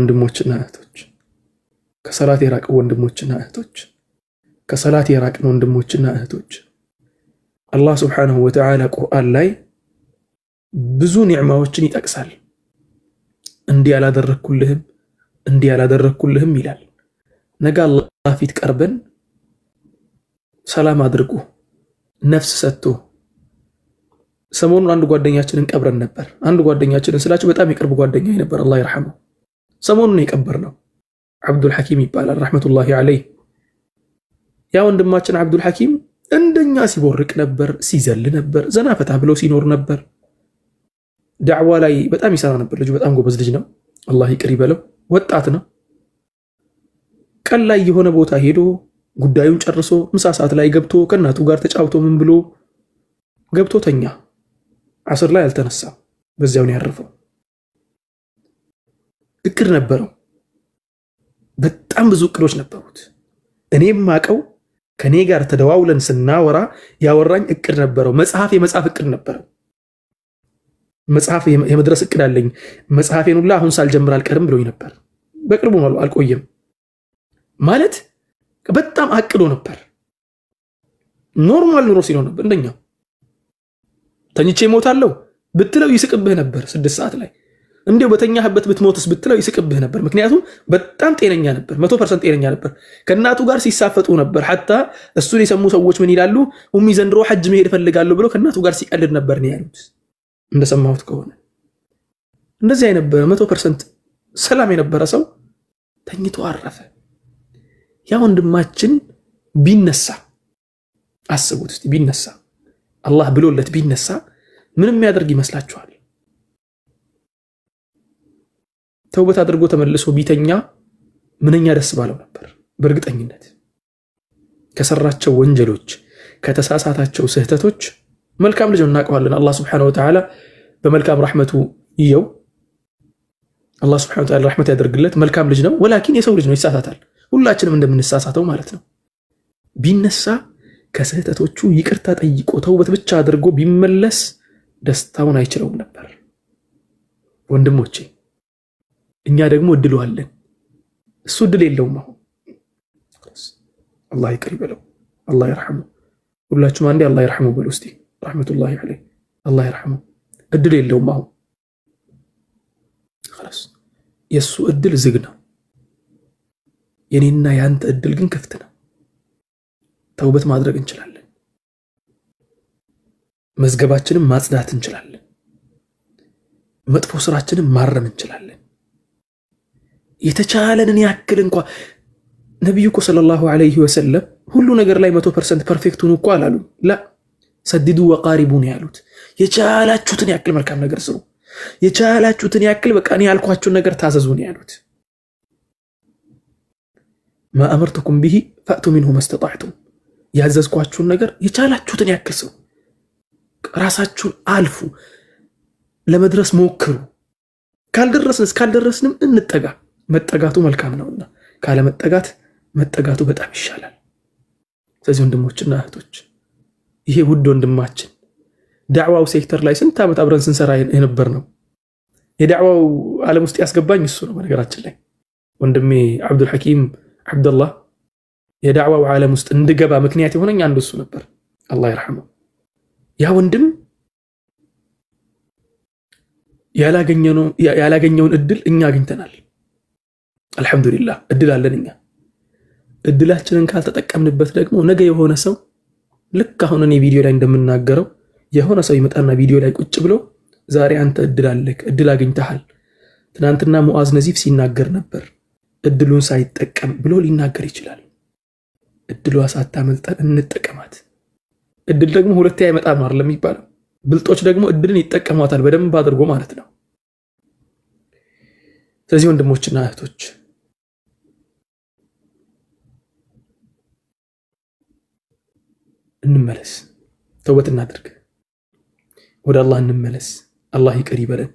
ወንድሞችና እህቶች አላህ Subhanahu Wa Ta'ala ቁርአን ላይ ብዙ ኒዕማዎችን ይጠቅሳል እንዲህ ያላደረኩልህም ይላል ነገ አላህ ፊት ቀርበን ሰላም አድርጉ ነፍስ ሰጥቶ ሰሞኑን አንድ ጓደኛችንን ቀብረን ነበር አንድ ጓደኛችንን ስላችሁ በጣም የቅርብ ጓደኛዬ ነበር አላህ ይርሐመው ሰሞኑን የቀበርነው አብዱል ሐኪም ይባላል ረህመቱላሂ ዐለይሂ ያ ወንድማችን አብዱል ሐኪም እንደኛ ሲቦርቅ ነበር ሲዘል ነበር ዘና ፈታ ብሎ ሲኖር ነበር ዳዕዋ ላይ በጣም ይሰራ ነበር ልጅ በጣም ጎበዝ ልጅ ነው አላህ ይቅር ይበለው ወጣት ነው ቀን ላይ የሆነ ቦታ ሄዶ ጉዳዩን ጨርሶ ምሳ ሰዓት ላይ ገብቶ ከናቱ ጋር ተጫውቶ ምን ብሎ ገብቶ ተኛ አስር ላይ አልተነሳም በዚያው ነው ያረፈው እቅድ ነበረው በጣም ብዙ እቅዶች ነበሩት እኔም ማቀው ከኔ ጋር ተደዋውለን ስናወራ ያወራኝ እቅድ ነበረው የመጽሐፍ እቅድ ነበረው መጽሐፍ የመድረስ እቅድ አለኝ መጽሐፌን ሁላ አሁን ሳልጀምር አልቀርም ብሎኝ ነበር በቅርቡ ነው አልቆየም ማለት በጣም አቅዶ ነበር ኖርማል ኑሮ ሲለው ነበር እንደኛ ተኝቼ ሞታለሁ ብትለው ይስቅብህ ነበር 6 ሰዓት ላይ እንዴው በተኛህበት ብትሞትስ ብትለው ይስቅብህ ነበር ምክንያቱም በጣም ጤነኛ ነበር 100% ጤነኛ ነበር ከናቱ ጋር ሲሳፈጡ ነበር hatta እሱን የሰሙ ሰዎች ምን ይላሉ ኡሚ ዘንድሮ ሐጅ መሄድ ፈልጋለሁ ብሎ ከናቱ ጋር ሲቀልድ ነበር ነው ያሉት እንደሰማሁት ከሆነ እንደዚህ አይነበረ 100% ሰላም የነበረ ሰው ተኝቶ አረፈ ያ ወንድማችን ቢነሳ አስቡት እስቲ ቢነሳ አላህ ብሎለት ቢነሳ ምንም ያደርግ ይመስላችኋል ተውበት አድርጎ ተመልሶ ቢተኛ ምንኛ ደስ ባለው ነበር በእርግጠኝነት ከሰራቸው ወንጀሎች ከተሳሳታቸው ስህተቶች መልካም ልጅ እናቀዋለን አላህ Subhanahu Wa Ta'ala በመልካም ረህመቱ ይየው አላህ Subhanahu Wa Ta'ala ረህመት ያደርግለት መልካም ልጅ ነው ወላኪን የሰው ልጅ ነው ይሳሳታል ሁላችንም እንደምንሳሳተው ማለት ነው ቢነሳ ከስህተቶቹ ይቅርታ ጠይቆ ተውበት ብቻ አድርጎ ቢመለስ ደስታውን አይችለውም ነበር ወንድሞቼ እኛ ደግሞ እድሉ አለን እሱ እድል የለውም አሁን አላህ ይቅር ይበለው አላህ ይርሐመው ሁላችሁም አንዴ አላህ ይርሐመው በሉ እስቲ ረህመቱላሂ ዐለይሂ አላህ ይርሐመው እድል የለውም አሁን خلاص የሱ እድል ዝግ ነው የኔና ያንተ እድል ግን ክፍት ነው ተውበት ማድረግ እንችላለን መዝገባችንን ማጽዳት እንችላለን መጥፎ ስራችንን ማረም እንችላለን የተቻለንን ያክል እንኳን ነብዩ ሰለላሁ ዐለይሂ ወሰለም ሁሉ ነገር ላይ 100% ፐርፌክት ሁኑ እኮ አላሉም። ላ ሰድዱ ወቃሪቡ ነው ያሉት። የቻላችሁትን ያክል መልካም ነገር ስሩ፣ የቻላችሁትን ያክል በቃ እኔ ያልኳችሁን ነገር ታዘዙ ነው ያሉት። ማ አመርቱኩም ቢሂ ፈእቱ ሚንሁ መስተጣዕቱም፣ ያዘዝኳችሁን ነገር የቻላችሁትን ያክል ስሩ፣ ራሳችሁን አልፉ፣ ለመድረስ ሞክሩ። ካልደረስንም እንጠጋ፣ መጠጋቱ መልካም ነውና ካለ መጠጋቱ በጣም ይሻላል። ስለዚህ ወንድሞችና እህቶች ይሄ ውድ ወንድማችን ዳዕዋው ሴክተር ላይ ስንት ዓመት አብረን ስንሰራ የነበር ነው። የዳዕዋው ዓለም ውስጥ ያስገባኝ እሱ ነው። በነገራችን ላይ ወንድሜ አብዱል ሐኪም አብደላህ የዳዕዋው ዓለም ውስጥ እንድገባ ምክንያት የሆነኝ አንዱ እሱ ነበር። አላህ ይርሐመው። ያ ወንድም ያላገኘውን እድል እኛ አግኝተናል። አልহামዱሊላህ እድል አለን እኛ። እድላችንን ካልተጠቀምንበት ደግሞ ነገ የሆነ ሰው ልክ አሁን እኔ ቪዲዮ ላይ እንደምናገረው የሆነ ሰው ይመጣና ቪዲዮ ላይ ቁጭ ብሎ ዛሬ አንተ እድል አለክ፣ እድል አግኝተሃል፣ ትናንትና ሙአዝ ነዚፍ ሲናገር ነበር እድሉን ሳይጠቀም ብሎ ሊናገር ይችላል። እድሏ ሳታመልጠን እንጠቀማት። እድል ደግሞ ሁለቴ አይመጣም አይደለም የሚባለው። ብልጦች ደግሞ እድልን ይጠቀሟታል በደንብ አድርጎ ማለት ነው። ስለዚህ ወንድሞችና እህቶች እንመለስ፣ ተውበት እናድርግ፣ ወደ አላህ እንመለስ። አላህ ይቅር ይበለን።